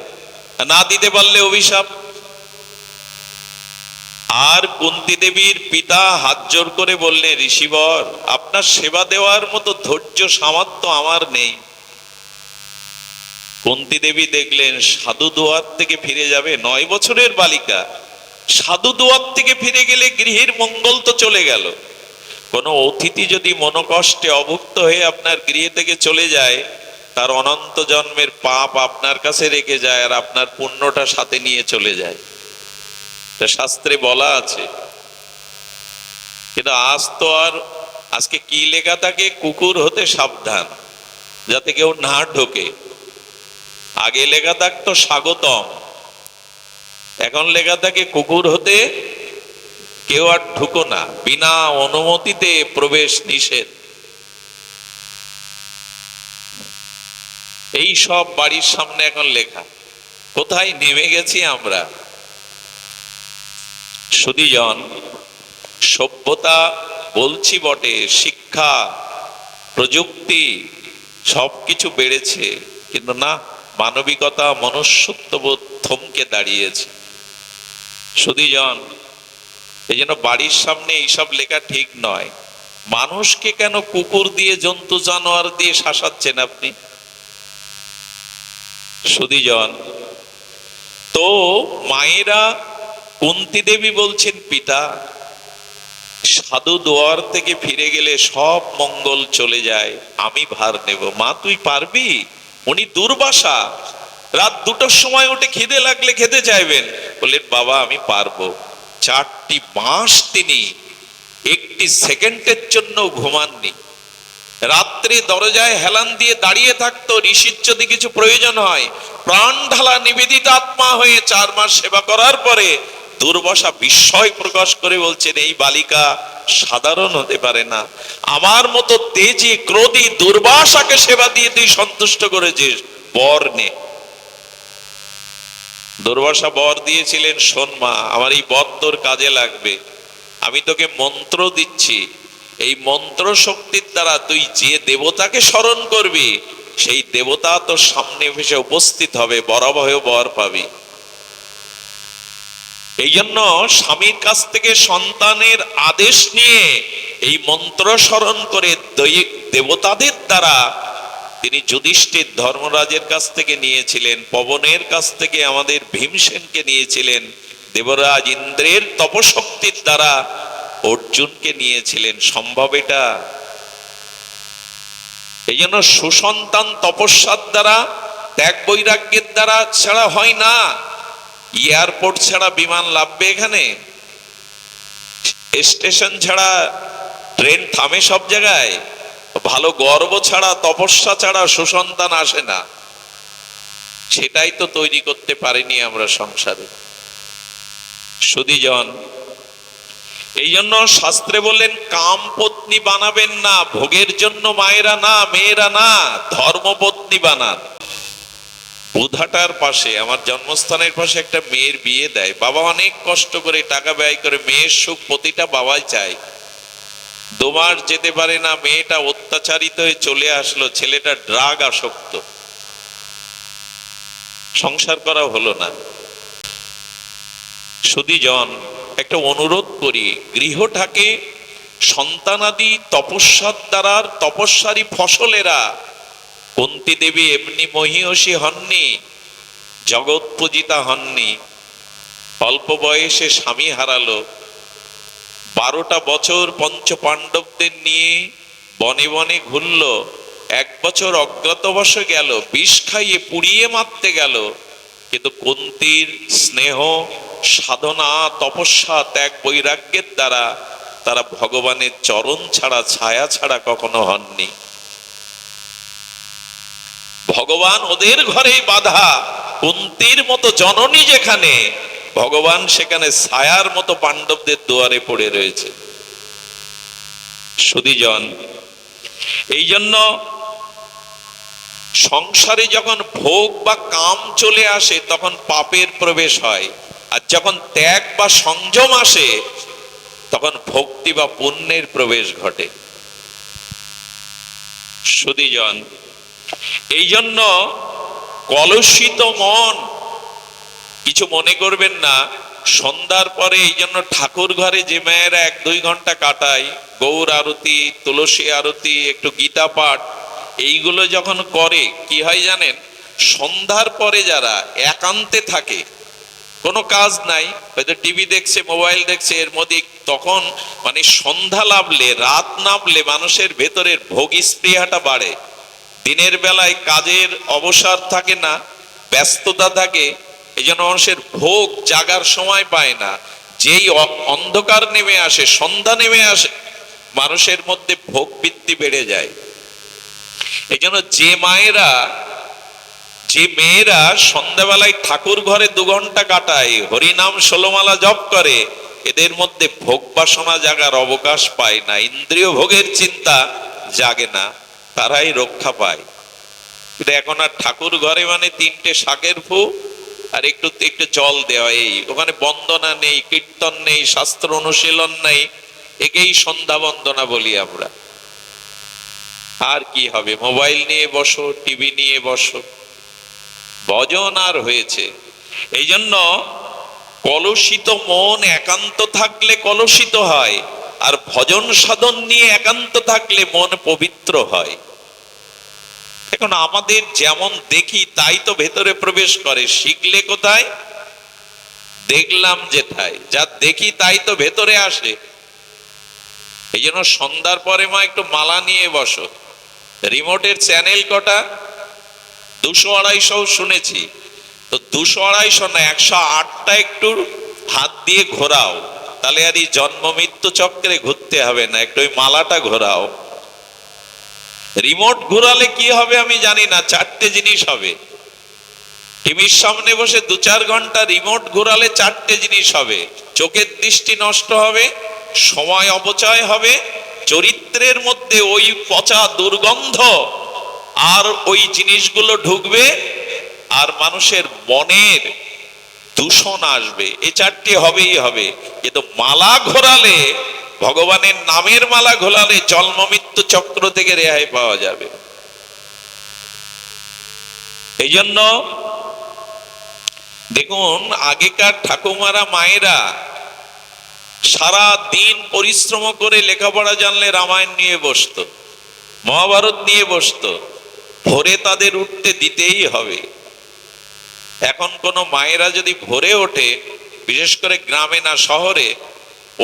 না দিতে পারলে অভিশাপ। আর কুন্তী দেবীর পিতা হাত জোর করে বললেন, ঋষিবর আপনার সেবা দেওয়ার মতো ধৈর্য সামর্থ্য আমার নেই। কুন্তী দেবী দেখলেন সাধু দুয়ার থেকে ফিরে যাবে। 9 বছরের বালিকা সাধু দুয়ার থেকে ফিরে গেলে গৃহের মঙ্গল তো চলে গেল। কোনো অতিথি যদি মনোকষ্টে অভুক্ত হয়ে আপনার গৃহ থেকে চলে যায়, তার অনন্ত জন্মের পাপ আপনার কাছে রেখে যায়, আর আপনার পুণ্যটা সাথে নিয়ে চলে যায়। শাস্ত্রে বলা আছে। কিন্তু আজ তো আর, আজকে কি লেখা থাকে, কুকুর হতে সাবধান, যাতে কেউ না ঢোকে। আগে লেখা থাকতো স্বাগতম, এখন লেখা থাকে কুকুর হতে কেউ আর ঢুকো না, বিনা অনুমতিতে প্রবেশ নিষেধ। এই সব বাড়ির সামনে এখন লেখা। কোথায় নেমে গেছি আমরা? সুধীজন, সভ্যতা বলছি বটে, শিক্ষা, প্রযুক্তি সবকিছু বেড়েছে, কিন্তু না, মানবিকতা, মনুষ্যত্ববোধ থমকে দাঁড়িয়েছে। সুধীজন, এই জন্য বাড়ির সামনে এইসব লেখা ঠিক নয়। মানুষকে কেন কুকুর দিয়ে, জন্তু জানোয়ার দিয়ে শাসাচ্ছেন আপনি? সুধীজন, তো মায়েরা, কুন্তী দেবী বলছেন, পিতা সাধু দুয়ার থেকে ফিরে গেলে সব মঙ্গল চলে যায়, আমি ভার নেব। মা তুই পারবি? উনি দুর্বাসা, রাত 2টার সময় উঠে খিদে লাগলে খেতে চাইবেন, বললেন বাবা আমি পারবো। 4টি মাস তিনি একটি সেকেন্ডের জন্য ঘুমাননি। রাত্রে দরজায় হেলান দিয়ে দাঁড়িয়ে থাকতো, ঋষির যদি কিছু প্রয়োজন হয় প্রাণ ঢালা নিবেদিত আত্মা হয়ে 4 মাস সেবা করার পরে দুর্বাসা বিস্ময় প্রকাশ করে বলছেন, এই বালিকা সাধারণ হতে পারে না। আমার মতো তেজি ক্রোধী দুর্বাসাকে সেবা দিয়ে তুই সন্তুষ্ট করেছিস, বর নে। দুর্বাসা বর দিয়েছিলেন, শোন মা, আমার এই বর তোর কাজে লাগবে। আমি তোকে মন্ত্র দিচ্ছি, এই মন্ত্র শক্তির দ্বারা তুই যে দেবতাকে স্মরণ করবি সেই দেবতা তো সামনে ভেসে উপস্থিত হবে, বরাবর বর পাবি। এই জন্য স্বামীর কাছ থেকে সন্তানের আদেশ নিয়ে এই মন্ত্র স্মরণ করে দেবতাদের দ্বারা তিনি যুধিষ্ঠির ধর্মরাজের কাছ থেকে নিয়েছিলেন, পবনের কাছ থেকে আমাদের ভীমসেনকে নিয়েছিলেন, দেবরাজ ইন্দ্রের তপশক্তির দ্বারা অর্জুনকে নিয়েছিলেন। সম্ভব এটা? এই জন্য সুসন্তান তপস্যার দ্বারা, ত্যাগ বৈরাগ্যের দ্বারা ছাড়া হয় না। এয়ারপোর্ট ছাড়া বিমান লাভবে এখানে? স্টেশন ছাড়া ট্রেন থামে সব জায়গায়? ভালো গর্ব ছাড়া, তপস্যা ছাড়া সুসন্তান আসে না। সেটাই তো তৈরি করতে পারিনি আমরা সংসারে। সুধীজন, এই জন্য শাস্ত্রে বললেন কাম পত্নী বানাবেন না, ভোগের জন্য মায়েরা না, মেয়েরা না, ধর্মপত্নী বানান। বুধাটার পাশে, আমার জন্মস্থানের পাশে একটা মেয়ের বিয়ে দেয়। বাবা অনেক কষ্ট করে টাকা ব্যয় করে, মেয়ের সুখ প্রতিটা বাবাই চায়। 2 মাস যেতে পারে না, মেয়েটা অত্যাচারিত হয়ে চলে আসলো, ছেলেটা ড্রাগ আসক্ত, সংসার করা হলো না। সুধীজন, একটা অনুরোধ করি, গৃহটাকে সন্তানাদি তপস্যার দ্বারা, তপস্যারই ফসলেরা। কুন্তী দেবী এমনি মহীয়সী হননি, জগৎ পূজিতা হননি। অল্প বয়সে স্বামী হারালো, 12টা বছর পঞ্চ পাণ্ডবদের নিয়ে বনে বনে ঘুরল। 1 বছর অজ্ঞাতবাসে গেল, বিষ খাইয়ে পুড়িয়ে মারতে গেল। কিন্তু কুন্তীর স্নেহ, সাধনা, তপস্যা, ত্যাগ বৈরাগ্যের দ্বারা তারা ভগবানের চরণ ছাড়া, ছায়া ছাড়া কখনো হননি। ভগবান ওদের ঘরেই বাধা। কুন্তীর মতো জননী যেখানে, ভগবান সেখানে ছায়ার মতো পাণ্ডবদের দুয়ারে পড়ে রয়েছে। সুধীজন, এই জন্য সংসারে যখন ভোগ বা কাম চলে আসে তখন পাপের প্রবেশ হয়, আর যখন ত্যাগ বা সংযম আসে তখন ভক্তি বা পুণ্যের প্রবেশ ঘটে। সুধীজন, এই জন্য কলুষিত মন, কিছু মনে করবেন না। সন্ধ্যার পরে এই জন্য ঠাকুর ঘরে যে মেয়েরা 1-2 ঘন্টা কাটায়, গৌর আরতি, তুলসী আরতি, একটু গীতা পাঠ, এইগুলো যখন করে কি হয় জানেন? সন্ধ্যার পরে যারা একান্তে থাকে, কোনো কাজ নাই, হয়তো টিভি দেখছে, মোবাইল দেখছে, এর মধ্যে তখন মানে সন্ধ্যা লাভলে, রাত নামলে মানুষের ভেতরের ভোগী স্পৃহাটা বাড়ে। দিনের বেলায় কাজের অবসর থাকে না, ব্যস্ততা থাকে, এই জন্য মানুষের ভোগ জাগার সময় পায় না। যেই অন্ধকার নেমে আসে, সন্ধ্যা নেমে আসে, মানুষের মধ্যে ভোগ বৃদ্ধি বেড়ে যায়। এই জন্য যে মায়েরা, যে মেয়েরা সন্ধ্যাবেলায় ঠাকুর ঘরে 2 ঘন্টা কাটায়, হরিনাম 16 মালা জপ করে, এদের মধ্যে ভোগ বাসনা জাগার অবকাশ পায় না, ইন্দ্রিয় ভোগের চিন্তা জাগে না, তারাই রক্ষা পায়। কিন্তু এখন আর ঠাকুর ঘরে মানে 3টে শাকের ফু আর একটু একটু জল দেওয়া, এই ওখানে বন্দনা নেই, কীর্তন নেই, শাস্ত্র অনুশীলন নেই, একেই সন্ধ্যা বন্দনা বলি আমরা। আর কি হবে? মোবাইল নিয়ে বসো, টিভি নিয়ে বসো, ভজন আর হয়েছে। এই জন্য কলুষিত মন একান্ত থাকলে কলুষিত হয়, আর ভজন সাধন নিয়ে একান্ত থাকলে মন পবিত্র হয়। এখন আমাদের যেমন দেখি তাই তো ভেতরে প্রবেশ করে। শিখলে কোথায়? দেখলাম যেথায়, যা দেখি তাই তো ভেতরে আসে। এই জন্য সন্ধ্যার পরে মা একটু মালা নিয়ে বসো। রিমোটের চ্যানেল কটা? 200-250 শুনেছি তো, 200-250 না, 108টা একটু হাত দিয়ে ঘোরাও, তাহলে আর এই জন্ম মৃত্যু চক্রে ঘুরতে হবে না। একটু ওই মালাটা ঘোরাও। রিমোট ঘোরালে কি হবে আমি জানি না, 4টে জিনিস হবে। টিভির সামনে বসে 2-4 ঘন্টা রিমোট ঘোরালে 4টে জিনিস হবে। চোখের দৃষ্টি নষ্ট হবে, সময় অপচয় হবে, চরিত্রের মধ্যে ওই পচা দুর্গন্ধ আর ওই জিনিসগুলো ঢুকবে, আর মানুষের মনের দূষণ আসবে। এই 4টি হবেই হবে। কিন্তু মালা ঘোরালে, ভগবানের নামের মালা ঘোরালে জন্ম মৃত্যু চক্র থেকে রেহাই পাওয়া যাবে। এই জন্য দেখুন, আগেকার ঠাকুমারা মায়েরা সারা দিন পরিশ্রম করে লেখাপড়া জানলে রামায়ণ নিয়ে বসতো, মহাভারত নিয়ে বসতো, ভোরে তাদের উঠতে দিতেই হবে। এখন কোন মায়েরা যদি ভোরে ওঠে, বিশেষ করে গ্রামে না শহরে,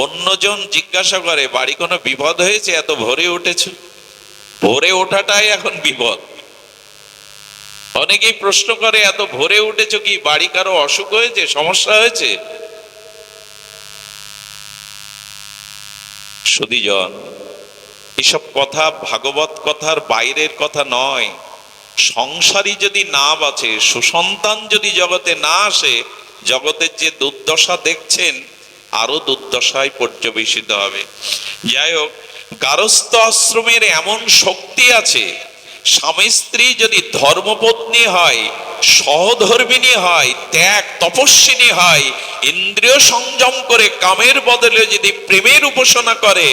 অন্যজন জিজ্ঞাসা করে বাড়ি কোনো বিপদ হয়েছে এত ভোরে উঠেছ? ভোরে ওঠাটাই এখন বিপদ। অনেকেই প্রশ্ন করে এত ভোরে উঠেছ কি, বাড়ি কারো অসুখ হয়েছে, সমস্যা হয়েছে? সুধীজন, এসব কথা ভাগবত কথার বাইরের কথা নয়। সংসারী যদি না বাঁচে, সুসন্তান যদি জগতে না আসে, জগতের যে দুর্দশা দেখছেন আরো দুর্দশায় পর্যবেসিত হবে। যাই হোক, গারস্থ আশ্রমের এমন শক্তি আছে, স্বামী স্ত্রী যদি ধর্মপত্নী হয়, সহধর্মিণী হয়, ত্যাগ তপস্বিনী হয়, ইন্দ্রিয় সংযম করে কামের বদলে যদি প্রেমের উপাসনা করে,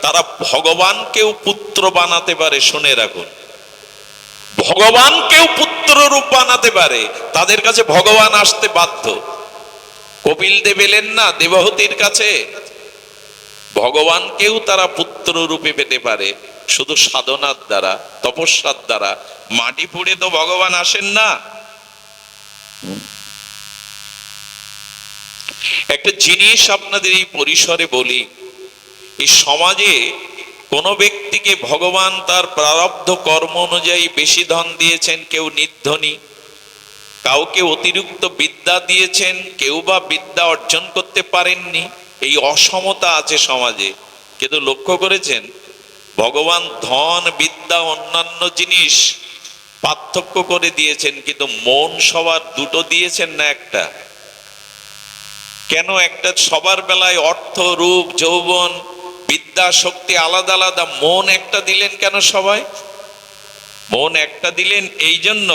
তারা ভগবানকেও পুত্র বানাতে পারে। শুনে রাখুন, ভগবানকেও পুত্র রূপ বানাতে পারে। তাদের কাছে ভগবান আসতে বাধ্য। কপিল দেব এলেন না দেবহূতির কাছে, ভগবানকেও তারা পুত্র রূপে পেতে পারে শুধু সাধনার দ্বারা, তপস্যার দ্বারা। মাটি পুড়ে তো ভগবান আসেন না। একটা জিনিস আপনাদের এই পরিসরে বলি, এই সমাজে কোন ব্যক্তিকে ভগবান তার প্রারব্ধ কর্ম অনুযায়ী বেশি ধন দিয়েছেন, কেউ নির্ধনী, কাউকে অতিরিক্ত বিদ্যা দিয়েছেন, কেউ বা বিদ্যা অর্জন করতে পারেননি। এই অসমতা আছে সমাজে। কিন্তু লক্ষ্য করেছেন, ভগবান ধন বিদ্যা অন্যান্য জিনিস পার্থক্য করে দিয়েছেন, কিন্তু মন সবার দুটো দিয়েছেন না একটা? কেন একটা সবার বেলায় অর্থ রূপ যৌবন বিদ্যা শক্তি আলাদা আলাদা, মন একটা দিলেন কেন সবাই? মন একটা দিলেন এই জন্য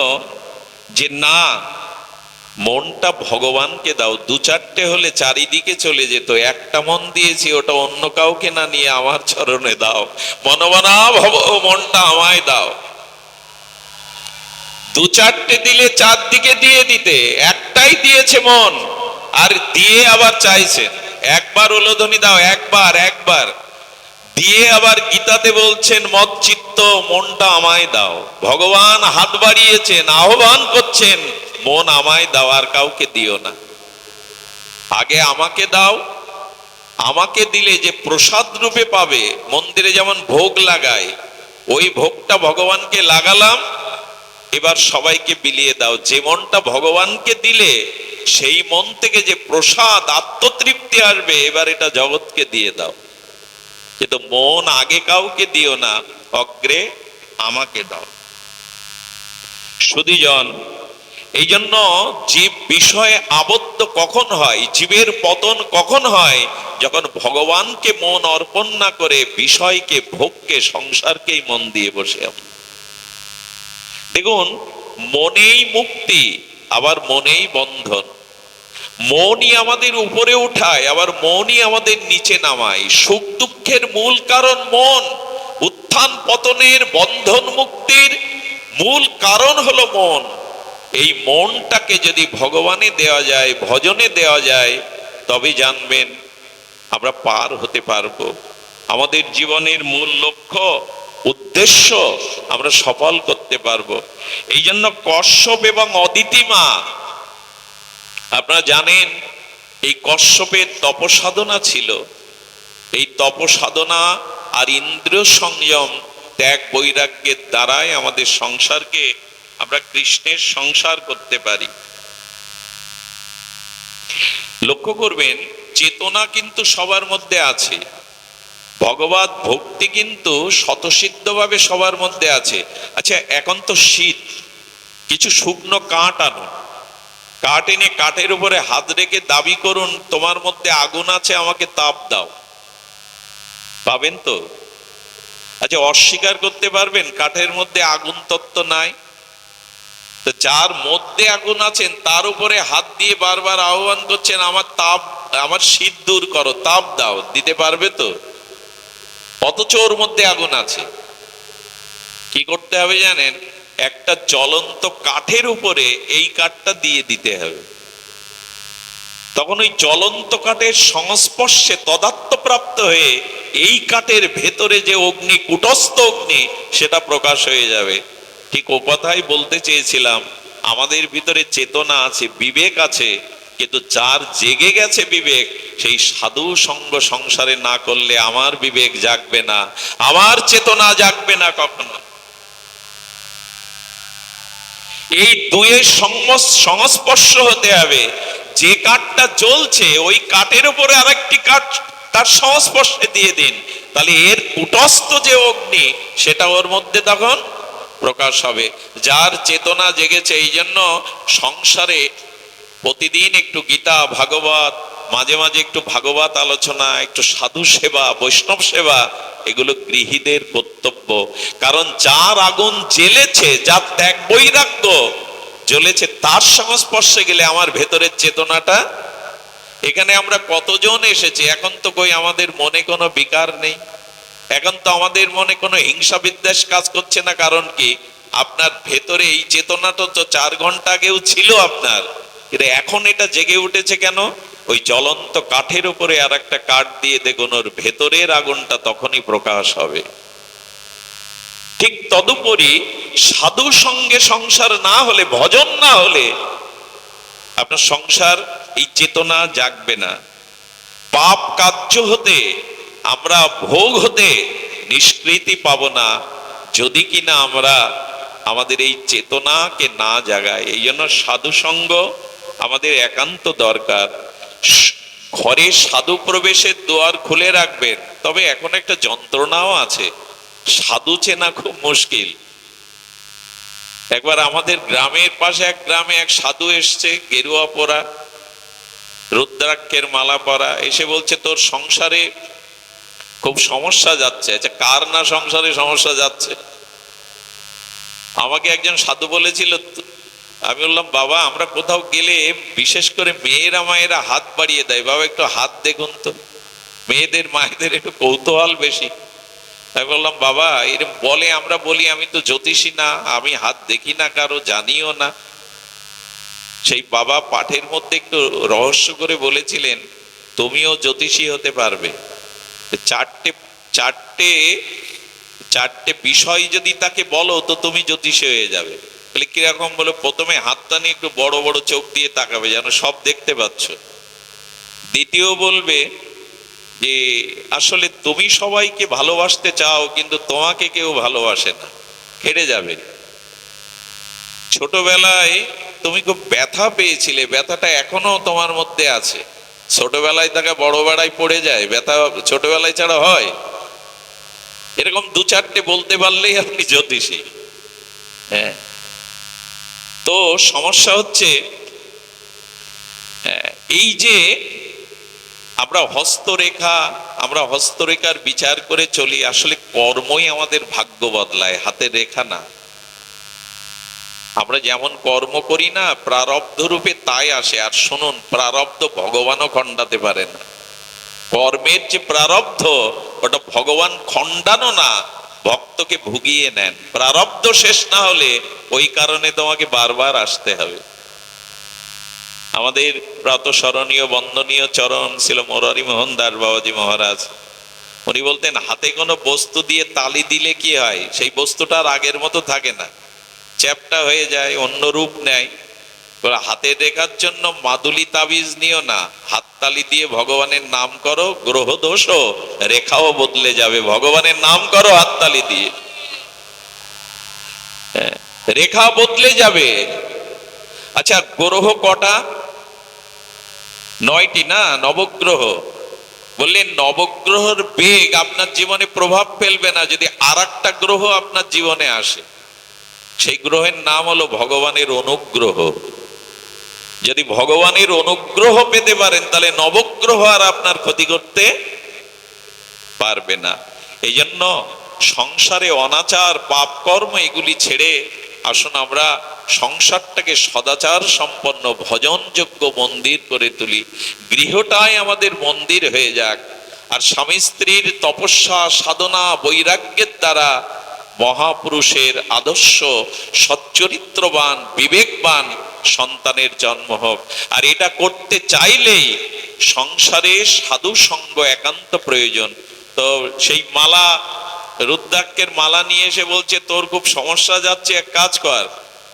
যে না, মনটা ভগবানকে দাও। দু চারটে হলে চারিদিকে চলে যেত, একটা মন দিয়েছি ওটা অন্য কাউকে না নিয়ে আমার চরণে দাও, মনমনা ভব মনটা আমায় দাও। দু চারটে দিলে চারদিকে দিয়ে দিতে, একটাই দিয়েছে মন, আর দিয়ে আবার চাইছেন একবার উলোধ্বনি দাও, একবার একবার দিয়ে আবার গীতাতে বলছেন মত চিত্ত মনটা আমায় দাও। ভগবান হাত বাড়িয়েছেন, আহ্বান করছেন, মন আমায় দাও, আর কাউকে দিও না, আগে আমাকে দাও। আমাকে দিলে যে প্রসাদ রূপে পাবে, মন্দিরে যেমন ভোগ লাগায়, ওই ভোগটা ভগবানকে লাগালাম, এবার সবাইকে বিলিয়ে দাও। যে মনটা ভগবানকে দিলে সেই মন থেকে যে প্রসাদ আত্মতৃপ্তি আসবে, এবার এটা জগৎকে দিয়ে দাও। কিন্তু মন আগে কাউকে দিও না, অগ্রে আমাকে দাও। সুধীজন, এই জন্য জীব বিষয়ে আবদ্ধ কখন হয়, জীবের পতন কখন হয়? যখন ভগবানকে মন অর্পণ না করে বিষয়কে, ভোগকে, সংসারকেই মন দিয়ে বসে। দেখুন, মনেই মুক্তি, আবার মনেই বন্ধন। মনই আমাদের উপরে উঠায়, আবার মনই আমাদের নিচে নামায়। সুখ দুঃখের মূল কারণ মন। উত্থান পতনের, বন্ধন মুক্তির মূল কারণ হলো মন। এই মনটাকে যদি ভগবানে দেওয়া যায়, ভজনে দেওয়া যায়, তবে জানবেন আমরা পার হতে পারবো। আমাদের জীবনের মূল লক্ষ্য, উদ্দেশ্য আমরা সফল করতে পারবো। এই জন্য কশ্যপ এবং অদিতি মা, আপনারা জানেন এই কশ্যপের তপসাধনা ছিল। এই তপসাধনা আর ইন্দ্রিয় সংযম, ত্যাগ বৈরাগ্যের দ্বারাই আমাদের সংসারকে, আমরা কৃষ্ণের সংসার করতে পারি। লক্ষ্য করবেন, চেতনা কিন্তু সবার মধ্যে আছে, ভগবত ভক্তি কিন্তু স্বতঃসিদ্ধভাবে সবার মধ্যে আছে। আচ্ছা, এখন তো শীত, কিছু শুকনো কাঠ আনো, কাঠ এনে কাঠের উপরে হাত রেখে দাবি করুন তোমার মধ্যে আগুন আছে, আমাকে তাপ দাও, পাবেন তো? আচ্ছা, অস্বীকার করতে পারবেন কাঠের মধ্যে আগুন তত্ত্ব নাই? তো যার মধ্যে আগুন আছেন তার উপরে হাত দিয়ে বারবার আহ্বান করছেন, আমার তাপ, আমার শীত দূর করো, তাপ দাও, দিতে পারবে তো? অথচ ওর মধ্যে আগুন আছে। কি করতে হবে জানেন? একটা জ্বলন্ত কাঠের উপরে এই কাঠটা দিয়ে দিতে হবে। তখন ওই জ্বলন্ত কাঠের সংস্পর্শে তদাত্মপ্রাপ্ত হয়ে এই কাঠের ভেতরে যে অগ্নি, কুটস্থ অগ্নি, সেটা প্রকাশ হয়ে যাবে। ঠিক ও কথাই বলতে চেয়েছিলাম, আমাদের ভিতরে চেতনা আছে, বিবেক আছে, কিন্তু যার জেগে গেছে বিবেক, সেই সাধু সঙ্গ সংসারে না করলে আমার বিবেক জাগবে না, আমার চেতনা জাগবে না কখনো। এই দুয়ের সংস্পর্শ হতে হবে। যে কাঠটা জ্বলছে ওই কাঠের উপরে আরেকটি কাঠ তার সংস্পর্শে দিয়ে দিন, তাহলে এর কুটস্থ যে অগ্নি সেটা ওর মধ্যে তখন প্রকাশ হবে। যার চেতনা জেগেছে, এই জন্য সংসারে প্রতিদিন একটু গীতা, ভাগবত, মাঝে মাঝে একটু ভাগবত আলোচনা, একটু সাধু সেবা, বৈষ্ণব সেবা, এগুলো গৃহীদের কর্তব্য। কারণ যার আগুন জ্বেলেছে, যার ত্যাগ বৈরাগ্য জ্বলেছে, তার সংস্পর্শে গেলে আমার ভেতরের চেতনাটা, এখানে আমরা কতজন এসেছি, এখন তো কই আমাদের মনে কোনো বিকার নেই, এখন তো আমাদের মনে কোনো হিংসা বিদ্বেষ কাজ করছে না। কারণ কি, আপনার ভেতরে এই চেতনাটা তো 4 ঘন্টা আগেও ছিল আপনার, কিন্তু এখন এটা জেগে উঠেছে কেন? ওই জ্বলন্ত কাঠের উপরে আর একটা কাঠ দিয়ে দেখুন, ওর ভেতরের আগুনটা তখনই প্রকাশ হবে। ঠিক তদুপরি সাধু সঙ্গে সংসার না হলে, ভজন না হলে আপনার সংসার, এই চেতনা জাগবে না। পাপ কার্য হতে, আমরা ভোগ হতে নিষ্কৃতি পাবো না, যদি কিনা আমরা আমাদের এই চেতনাকে না জাগাই। এই জন্য সাধু সঙ্গ আমাদের একান্ত দরকার। ঘরে সাধু প্রবেশের দুয়ার খুলে রাখবেন, তবে এখন একটা যন্ত্রণাও আছে, সাধু চেনা খুব মুশকিল। একবার আমাদের গ্রামের পাশে এক গ্রামে এক সাধু এসছে, গেরুয়া পরা, রুদ্রাক্ষের মালা পরা, এসে বলছে তোর সংসারে খুব সমস্যা যাচ্ছে। আচ্ছা, কার না সংসারে সমস্যা যাচ্ছে? আমাকে একজন সাধু বলেছিল, আমি বললাম বাবা, আমরা কোথাও গেলে বিশেষ করে মেয়েরা মায়েরা হাত বাড়িয়ে দেয়, বাবা একটু হাত দেখুন তো। মেয়েদের মায়েদের একটু কৌতূহল বেশি। আমি বললাম বাবা, এরকম বলে, আমরা বলি আমি তো জ্যোতিষী না, আমি হাত দেখি না কারো, জানিও না। সেই বাবা পাঠের মধ্যে একটু রহস্য করে বলেছিলেন, তুমিও জ্যোতিষী হতে পারবে। চারটে বিষয় যদি তাকে বলো তো তুমি জ্যোতিষী হয়ে যাবে। বলে কিরকম? বলে প্রথমে হাতটা নিয়ে একটু বড় বড় চোখ দিয়ে তাকাবে, যেন সব দেখতে পাচ্ছ। দ্বিতীয় বলবে যে আসলে তুমি সবাইকে ভালোবাসতে চাও, কিন্তু তোমাকে কেউ ভালোবাসে না, হেরে যাবে। ছোটবেলায় তুমি খুব ব্যথা পেয়েছিলে, ব্যথাটা এখনো তোমার মধ্যে আছে। ছোটবেলায় তাকে বড় বেড়ায় পড়ে যায়, ব্যথা ছোটবেলায় ছাড়া হয়? এরকম 2-4টে বলতে পারলেই আপনি জ্যোতিষী। হ্যাঁ, তো সমস্যা হচ্ছে এই যে আমরা হস্তরেখার বিচার করে চলি, আসলে কর্মই আমাদের ভাগ্য বদলায়, হাতের রেখা না। আমরা যেমন কর্ম করি না, প্রারব্ধ রূপে তাই আসে। আর শুনুন, প্রারব্ধ ভগবানও খণ্ডাতে পারে না। কর্মের যে প্রারব্ধ, ওটা ভগবান খণ্ডানো না, ভক্তকে ভুগিয়ে নেন। প্রারব্ধ শেষ না হলে ওই কারণে তোমাকে বারবার আসতে হবে। আমাদের প্রাতঃস্মরণীয় বন্দনীয় চরণ ছিল মুরারি মোহন দাস বাবাজি মহারাজ। উনি বলতেন, হাতে কোনো বস্তু দিয়ে তালি দিলে কি হয়, সেই বস্তুটা আর আগের মতো থাকে না, চ্যাপ্টা হয়ে যায়, অন্য রূপ নেয়। হাতে দেখার জন্য মাদুলি তাবিজ নিও না, হাততালি দিয়ে ভগবানের নাম করো, গ্রহ দোষও রেখাও বদলে যাবে। ভগবানের নাম করো হাততালি দিয়ে, রেখা বদলে যাবে। আচ্ছা, গ্রহ কটা? 9টি না, নবগ্রহ। বললেন নবগ্রহের বেগ আপনার জীবনে প্রভাব ফেলবে না যদি আরেকটা গ্রহ আপনার জীবনে আসে। সেই গ্রহের নাম হলো ভগবানের অনুগ্রহ। যদি ভগবানের অনুগ্রহ পেতে পারেন, তাহলে নবগ্রহ আর আপনার ক্ষতি করতে পারবে না। এই জন্য সংসারে অনাচার, পাপ কর্ম, এগুলি ছেড়ে আসুন আমরা সংসারটাকে সদাচার সম্পন্ন ভজনযোগ্য মন্দির করে তুলি। গৃহটাই আমাদের মন্দির হয়ে যাক। আর স্বামী স্ত্রীর তপস্যা, সাধনা, বৈরাগ্যের দ্বারা মহাপুরুষের আদর্শ সচ্চরিত্রবান বিবেকবান সন্তানের জন্ম হোক। আর এটা করতে চাইলেই সংসারে সাধু সঙ্গ একান্ত প্রয়োজন। তো সেই মালা, রুদ্রাক্ষের মালা নিয়ে এসে বলছে তোর খুব সমস্যা যাচ্ছে, এক কাজ কর,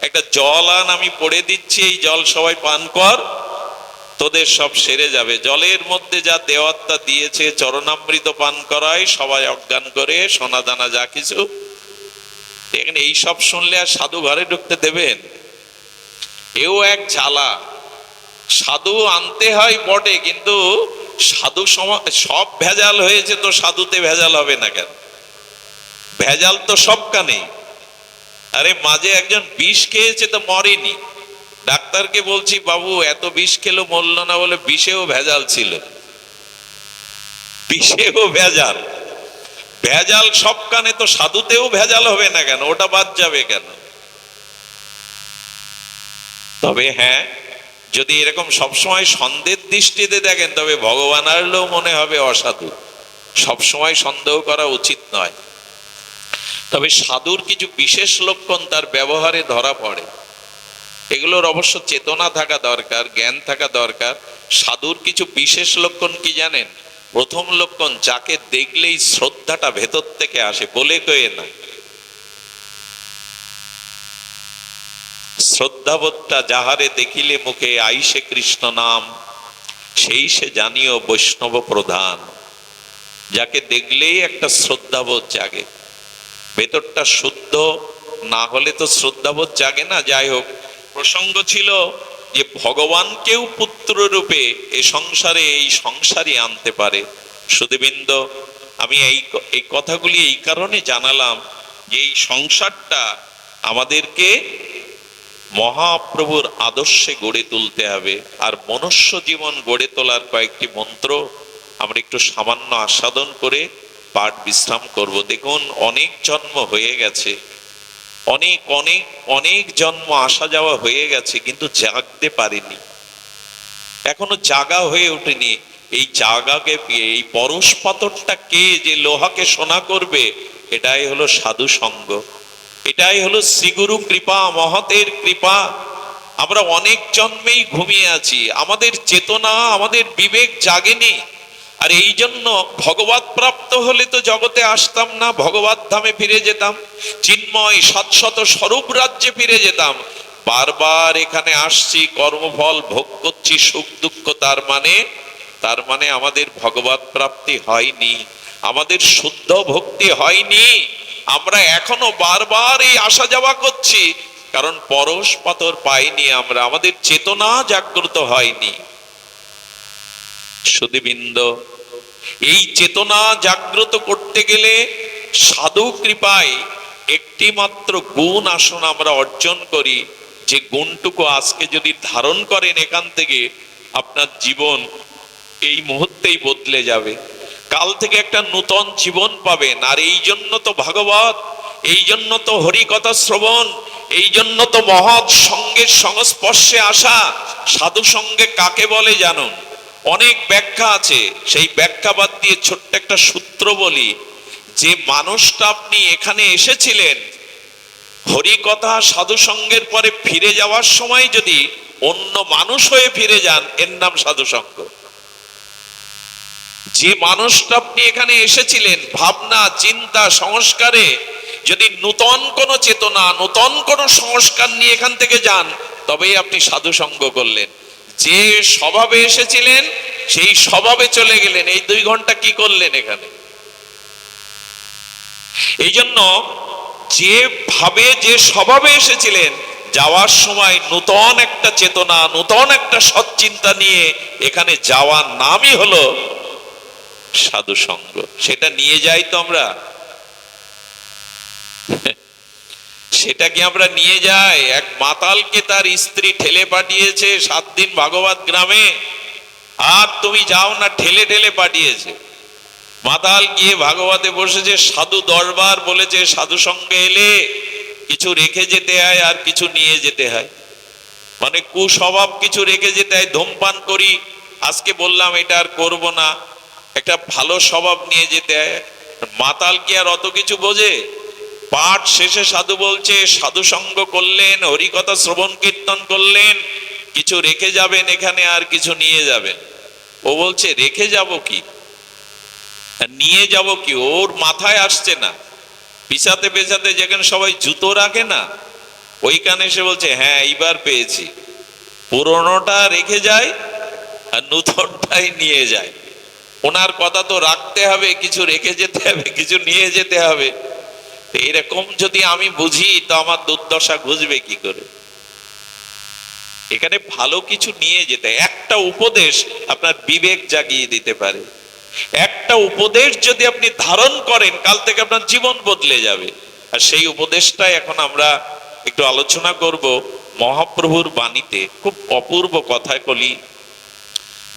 একটা জল আন, আমি পড়ে দিচ্ছি, এই জল সবাই পান কর, তোদের সব সেরে যাবে। জলের মধ্যে যা দেওয়াত্মা দিয়েছে, চরণামৃত পান করায় সবাই অজ্ঞান করে, সোনা দানা যা কিছু। এখানে এই সব শুনলে আর সাধু ঘরে ঢুকতে দেবেন? এও এক জ্বালা। সাধু আনতে হয় বটে, কিন্তু সাধু সব ভেজাল হয়েছে, তো সাধুতে ভেজাল হবে না কেন? ভেজাল তো সব কানে। আরে মাঝে একজন বিষ খেয়েছে তো মরেনি, ডাক্তারকে বলছি বাবু এত বিষ খেলো মরল না, বলে বিষেও ভেজাল ছিল। বিষেও ভেজাল, ভেজাল সব কানে, তো সাধুতেও ভেজাল হবে না কেন? ওটা বাদ যাবে কেন? তবে হ্যাঁ, যদি এরকম সবসময় সন্দেহের দৃষ্টিতে দেখেন, তবে ভগবান আরলেও মনে হবে অসাধু। সবসময় সন্দেহ করা উচিত নয়। তবে সাধুর কিছু বিশেষ লক্ষণ তার ব্যবহারে ধরা পড়ে। এগুলোর অবশ্য চেতনা থাকা দরকার, জ্ঞান থাকা দরকার। সাধুর কিছু বিশেষ লক্ষণ কি জানেন? প্রথম লক্ষণ, যাকে দেখলেই শ্রদ্ধাটা ভেতর থেকে আসে, বলে কয়ে না। শ্রদ্ধাবোধটা, যাহারে দেখিলে মুখে আইসে কৃষ্ণ নাম, সেই সে জানিও বৈষ্ণব প্রধান। যাকে দেখলেই একটা শ্রদ্ধাবোধ জাগে, ভেতরটা শুদ্ধ না হলে তো শ্রদ্ধাবোধ জাগে না। যাই হোক, প্রসঙ্গ ছিল যে ভগবানকেও পুত্র রূপে এই সংসারে আনতে পারে। সুধীবৃন্দ, আমি এই কথাগুলি এই কারণে জানালাম যে এই সংসারটা আমাদেরকে মহাপ্রভুর আদর্শে গড়ে তুলতে হবে। আর মনুষ্য জীবন গড়ে তোলার কয়েকটি মন্ত্র আমরা একটু সামান্য আস্বাদন করে পাঠ বিশ্রাম করব। দেখুন, অনেক জন্ম হয়ে গেছে, অনেক অনেক অনেক জন্ম আসা যাওয়া হয়ে গেছে, কিন্তু জাগতে পারিনি, এখনো জাগা হয়ে ওঠেনি। এই জাগাকে পেয়ে, এই পরশ পাথরটা কে যে লোহাকে সোনা করবে, এটাই হলো সাধু সঙ্গ, এটাই হলো শ্রীগুরু কৃপা, মহতের কৃপা। আমরা অনেক জন্মেই ঘুমিয়ে আছি, আমাদের চেতনা, আমাদের বিবেক জাগেনি। আর এই জন্য ভগবত প্রাপ্ত হলে তো জগতে আসতাম না, ভগবত ধামে ফিরে যেতাম, চিন্ময় শাশ্বত স্বরূপ রাজ্যে ফিরে যেতাম। বারবার এখানে আসছি, কর্মফল ভোগ করছি, সুখ দুঃখ, তার মানে আমাদের ভগবত প্রাপ্তি হয়নি, আমাদের শুদ্ধ ভক্তি হয়নি। আমরা এখনো বারবার এই আসা যাওয়া করছি, কারণ পরশ পাথর পাইনি আমরা, আমাদের চেতনা জাগ্রত হয়নি। সুধীবৃন্দ, এই চেতনা জাগ্রত করতে গেলে সাধু কৃপায় একটি মাত্র গুণ আসন আমরা অর্জন করি, যে গুণটুকু আজকে যদি ধারণ করেন, এখান থেকে আপনার জীবন এই মুহূর্তেই বদলে যাবে, কাল থেকে একটা নূতন জীবন পাবেন। আর এই জন্য তো ভাগবত, এই জন্য তো হরিকথা শ্রবণ, এই জন্য তো মহৎ সঙ্গের সংস্পর্শে আসা। সাধু সঙ্গে কাকে বলে জানুন? অনেক ব্যাখ্যা আছে, সেই ব্যাখ্যা বাদ দিয়ে ছোট্ট একটা সূত্র বলি, যে মানুষটা আপনি এখানে এসেছিলেন হরিকথা সাধু সঙ্গের পরে ফিরে যাওয়ার সময় যদি অন্য মানুষ হয়ে ফিরে যান, এর নাম সাধু সঙ্গ। যে মানুষটা আপনি এখানে এসেছিলেন ভাবনা চিন্তা সংস্কারে যদি নূতন কোন চেতনা, নূতন কোন সংস্কার নিয়ে এখান থেকে যান, তবেই আপনি সাধু সঙ্গ করলেন। যে স্বভাবে এসেছিলেন সেই স্বভাবে চলে গেলেন, এই 2 ঘন্টা কি করলেন এখানে? এই জন্য যেভাবে যে স্বভাবে এসেছিলেন, যাওয়ার সময় নূতন একটা চেতনা, নূতন একটা সৎচিন্তা নিয়ে এখানে যাওয়ার নামই হলো সাধু সঙ্গ। সেটা নিয়ে যাই তো আমরা, সেটা কি আমরা নিয়ে যাই? এক মাতালকে তার স্ত্রী ঠেলে পাঠিয়েছে 7 দিন ভাগবত গ্রামে, আর তুমি যাও না, ঠেলে ঠেলে পাঠিয়েছে। মাতাল গিয়ে ভাগবতে বসেছে, সাধু দরবার বলেছে সাধু সঙ্গে এলে কিছু রেখে যেতে হয় আর কিছু নিয়ে যেতে হয়, মানে কুস্বভাব কিছু রেখে যেতে হয়। ধূমপান করি, আজকে বললাম এটা আর করব না, একটা ভালো স্বভাব নিয়ে যেতে হয়। মাতাল কি আর অত কিছু বোঝে? পাঠ শেষে সাধু বলছে, সাধু সঙ্গ করলেন, হরিকথা শ্রবণ কীর্তন করলেন, কিছু রেখে যাবেন এখানে আর কিছু নিয়ে যাবেন। ও বলছে রেখে যাব কি, নিয়ে যাব কি, ওর মাথায় আসছে না। পিছাতে পেছাতে যেখানে সবাই জুতো রাখে না, ওইখানে সে বলছে হ্যাঁ এইবার পেয়েছি, পুরনোটা রেখে যায় আর নূতনটাই নিয়ে যায়। ওনার কথা তো রাখতে হবে, কিছু রেখে যেতে হবে, কিছু নিয়ে যেতে হবে। এরকম যদি আমি বুঝি তো আমার দুর্দশা বুঝবে কি করে। এখানে ভালো কিছু নিয়ে যেতে, একটা উপদেশ আপনার বিবেক জাগিয়ে দিতে পারে। একটা উপদেশ যদি আপনি ধারণ করেন, কাল থেকে আপনার জীবন বদলে যাবে। আর সেই উপদেশটাই এখন আমরা একটু আলোচনা করব মহাপ্রভুর বাণীতে। খুব অপূর্ব কথায় বলি,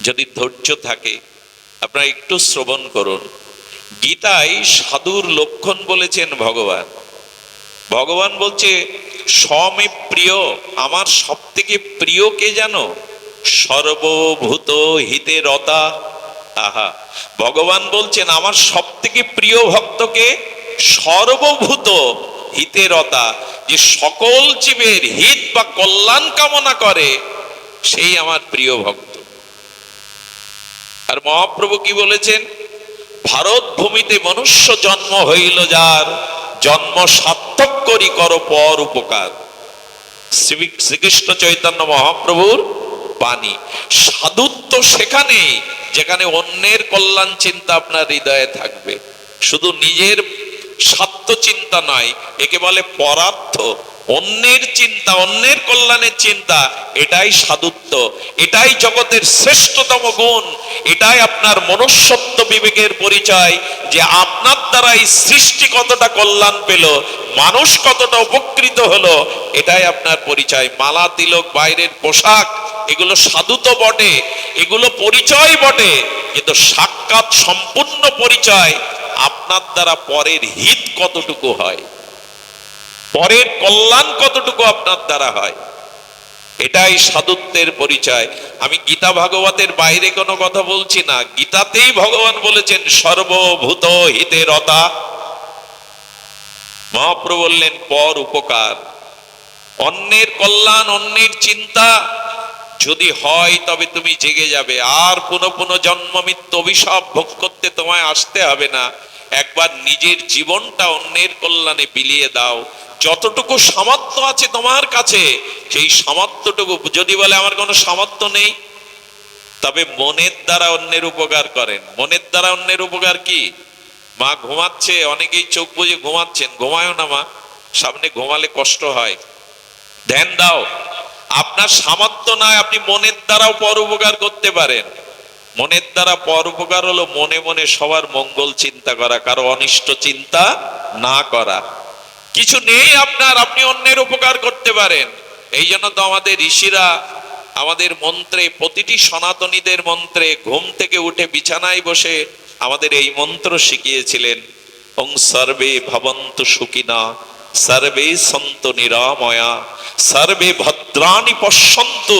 যদি ধৈর্য থাকে আপনারা একটু শ্রবণ করুন। গীতায় সাধুর লক্ষণ বলেছেন ভগবান। ভগবান বলছে সমে প্রিয়, আমার সব থেকে প্রিয় কে জানো? সর্বভূত হিতে রতা। আহা, ভগবান বলছেন আমার সব থেকে প্রিয় ভক্তকে সর্বভূত হিতে রতা, যে সকল জীবের হিত বা কল্যাণ কামনা করে, সেই আমার প্রিয় ভক্ত। আর মহাপ্রভু কি বলেছেন? ভারত ভূমিতে মনুষ্য জন্ম হইল যার, জন্ম সার্থক করি কর পর উপকার। শ্রীকৃষ্ণ চৈতন্য মহাপ্রভুর বাণী। সাধুত্ব সেখানে যেখানে অন্যের কল্যাণ চিন্তা আপনার হৃদয়ে থাকবে, শুধু নিজের স্বার্থ চিন্তা নয়, একে বলে পরার্থ। অন্যের চিন্তা, অন্যের কল্যাণের চিন্তা, এটাই সাধুত্ব, এটাই জগতের শ্রেষ্ঠতম গুণ, এটাই আপনার মনুষ্যত্ব বিবেকের পরিচয়। যে আপনার দ্বারা এই সৃষ্টি কতটা কল্যাণ পেল, মানুষ কতটা উপকৃত হলো, এটাই আপনার পরিচয়। মালা তিলক, বাইরের পোশাক, এগুলো সাধু তো বটে, এগুলো পরিচয় বটে, কিন্তু সাক্ষাৎ সম্পূর্ণ পরিচয় আপনার দ্বারা পরের হিত কতটুকু হয়, পরের কল্যাণ কতটুকু আপনার দ্বারা হয়, এটাই সাধুত্বের পরিচয়। আমি গীতা ভাগবতের বাইরে কোনো কথা বলছি না, গীতাতেই ভগবান বলেছেন সর্বভূত হিতে রতা। মহাপ্রভু বললেন পর উপকার, অন্যের কল্যাণ, অন্যের চিন্তা যদি হয় তবে তুমি জেগে যাবে। আর পুনঃ পুনঃ জন্ম মৃত্যু অভিশাপ ভোগ করতে তোমায় আসতে হবে না। একবার নিজের জীবনটা অন্যের কল্যাণে বিলিয়ে দাও। যতটুকু সামর্থ্য আছে তোমার কাছে, সেই সামর্থ্যটুকু, যদি বলে আমার কোনো সামর্থ্য নেই, তবে মনের দ্বারা অন্যের উপকার করেন। মনের দ্বারা অন্যের উপকার কি? মা ঘুমাচ্ছে, অনেকেই চোখ বুজে ঘুমাচ্ছেন, ঘুমায়ও না মা, সামনে ঘুমালে কষ্ট হয়, ধ্যান দাও। আপনার সামর্থ্য নয়, আপনি মনের দ্বারাও পর উপকার করতে পারেন। মনের দ্বারা পর উপকার হলো মনে মনে সবার মঙ্গল চিন্তা করা, কারো অনিষ্ট চিন্তা না করা। কিছু নেই আপনার, আপনি অন্যের উপকার করতে পারেন। এই জন্য তো আমাদের ঋষিরা আমাদের মন্ত্রে, প্রতিটি সনাতনীদের মন্ত্রে, ঘুম থেকে উঠে বিছানায় বসে আমাদের এই মন্ত্র শিখিয়েছিলেন। ওং সর্বে ভবন্তু সুখিনা, সর্বে সন্তু নিরাময়া, সর্বে ভদ্রাণি পশ্যন্তু,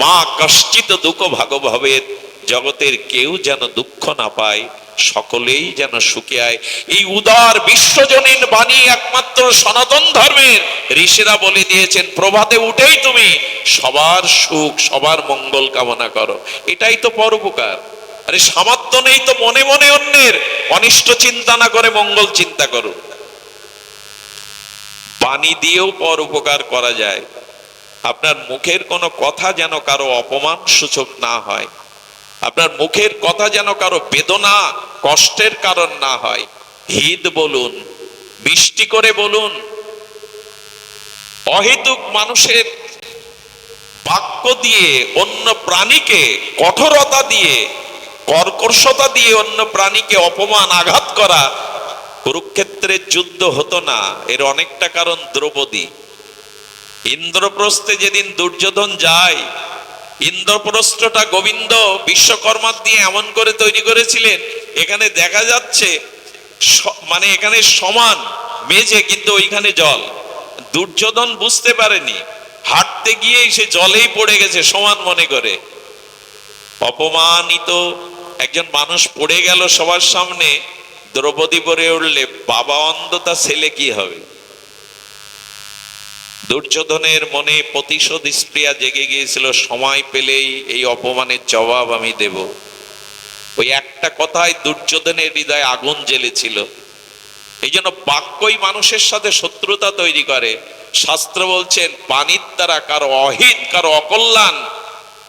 মা কশ্চিৎ দুঃখ ভাগ ভবেৎ। জগতের কেউ যেন দুঃখ না পায়, সকলেই যেন সুখে আয়। এই উদার বিশ্বজনীন বাণী একমাত্র সনাতন ধর্মের ঋষিরা বলে দিয়েছেন। প্রভাতে উঠেই তুমি সবার সুখ, সবার মঙ্গল কামনা করো, এটাই তো পরোপকার। আরে সামর্থ্য নেই তো মনে মনে অন্যের অনিষ্ট চিন্তা না করে মঙ্গল চিন্তা করো। বাণী দিয়েও পর উপকার করা যায়। আপনার মুখের কোনো কথা যেন কারো অপমান সূচক না হয়, আপনার মুখের কথা যেন কারো বেদনা কষ্টের কারণ না হয়। হিত বলুন, বৃষ্টি করে বলুন। অহেতুক মানুষের বাক্য দিয়ে অন্য প্রাণীকে, কঠোরতা দিয়ে, কর্কশতা দিয়ে অন্য প্রাণীকে অপমান, আঘাত করা। কুরুক্ষেত্রের যুদ্ধ হতো না, এর অনেকটা কারণ দ্রৌপদী। ইন্দ্রপ্রস্থে যেদিন দুর্যোধন যায়, ইন্দ্রপ্রস্থটা গোবিন্দ বিশ্বকর্মা দিয়ে এমন করে তৈরি করেছিলেন, এখানে দেখা যাচ্ছে মানে এখানে সমান মেঝে, কিন্তু ওইখানে জল। দুর্যোধন বুঝতে পারেনি, হাঁটতে গিয়ে সে জলেই পড়ে গেছে সমান মনে করে। অপমানিত একজন মানুষ পড়ে গেল সবার সামনে, দ্রৌপদী বলে উঠলে বাবা অন্ধতা ছেলে কি হবে? দুর্যোধনের মনে প্রতিশোধ স্প্রিয়া জেগে গিয়েছিল, সময় পেলেই এই অপমানের জবাব আমি দেব। ওই একটা কথায় দুর্যোধনের হৃদয়ে আগুন জ্বেলেছিল। এই জন্য বাক্যই মানুষের সাথে শত্রুতা তৈরি করে। শাস্ত্র বলছেন বাণীর দ্বারা কারো অহিত, কারো অকল্যাণ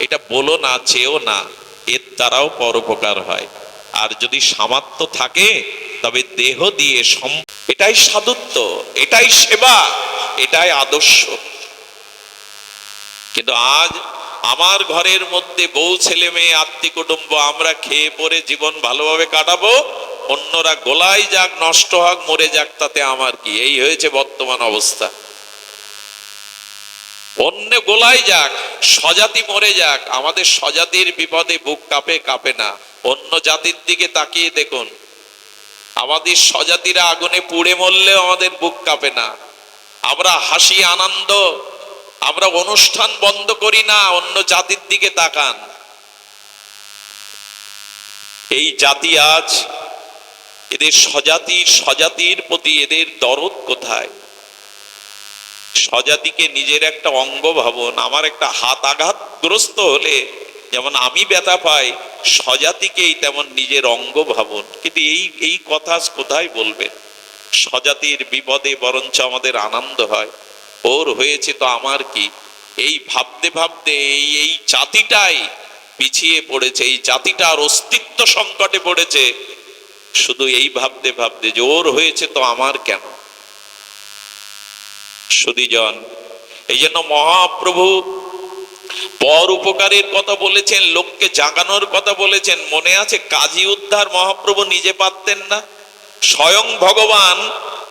এটা বলো না, চেয়েও না, এর দ্বারাও পরোপকার হয়। আর যদি সামর্থ্য থাকে তবে দেহ দিয়ে এটাই সাধুত্ব, এটাই সেবা, এটাই আদর্শ। কিন্তু আজ আমার ঘরের মধ্যে বউ ছেলে মেয়ে আত্মীয় কুটুম্ব, আমরা খেয়ে পরে জীবন ভালোভাবে কাটাবো, অন্যরা গোলাই যাক, নষ্ট হোক, মরে যাক, তাতে আমার কি? এই হয়েছে বর্তমান অবস্থা। অন্য গোলাই যাক, স্বজাতি মরে যাক, আমাদের স্বজাতির বিপদে বুক কাঁপে কাঁপে না। অন্য জাতির দিকে তাকিয়ে দেখুন, আমাদের স্বজাতিরা আগুনে পুড়ে মরলেও আমাদের বুক কাঁপে না। আমরা হাসি আনন্দ, আমরা অনুষ্ঠান বন্ধ করি না। অন্য জাতির দিকে তাকান, এই জাতি আজ এদের স্বজাতির প্রতি এদের দরদ কোথায়? স্বজাতিকে নিজের একটা অঙ্গ ভাবুন। আমার একটা হাত আঘাতগ্রস্ত হলে যেমন আমি ব্যথা পাই, স্বজাতিকেই তেমন নিজের অঙ্গ ভাবুন। কিন্তু এই কথা কোথায় বলবেন? স্বজাতির বিপদে বরঞ্চ আমাদের আনন্দ হয়, ওর হয়েছে তো আমার কি? এই ভাবতে ভাবতে এই জাতিটাই পিছিয়ে পড়েছে, এই জাতিটার অস্তিত্ব সংকটে পড়েছে, শুধু এই ভাবতে ভাবতে যে ওর হয়েছে তো আমার কেন। সুধীজন, এই জন্য মহাপ্রভু পর উপকারের কথা বলেছেন, লোককে জাগানোর কথা বলেছেন। মনে আছে কাজী উদ্ধার মহাপ্রভু নিজে পারতেন না? স্বয়ং ভগবান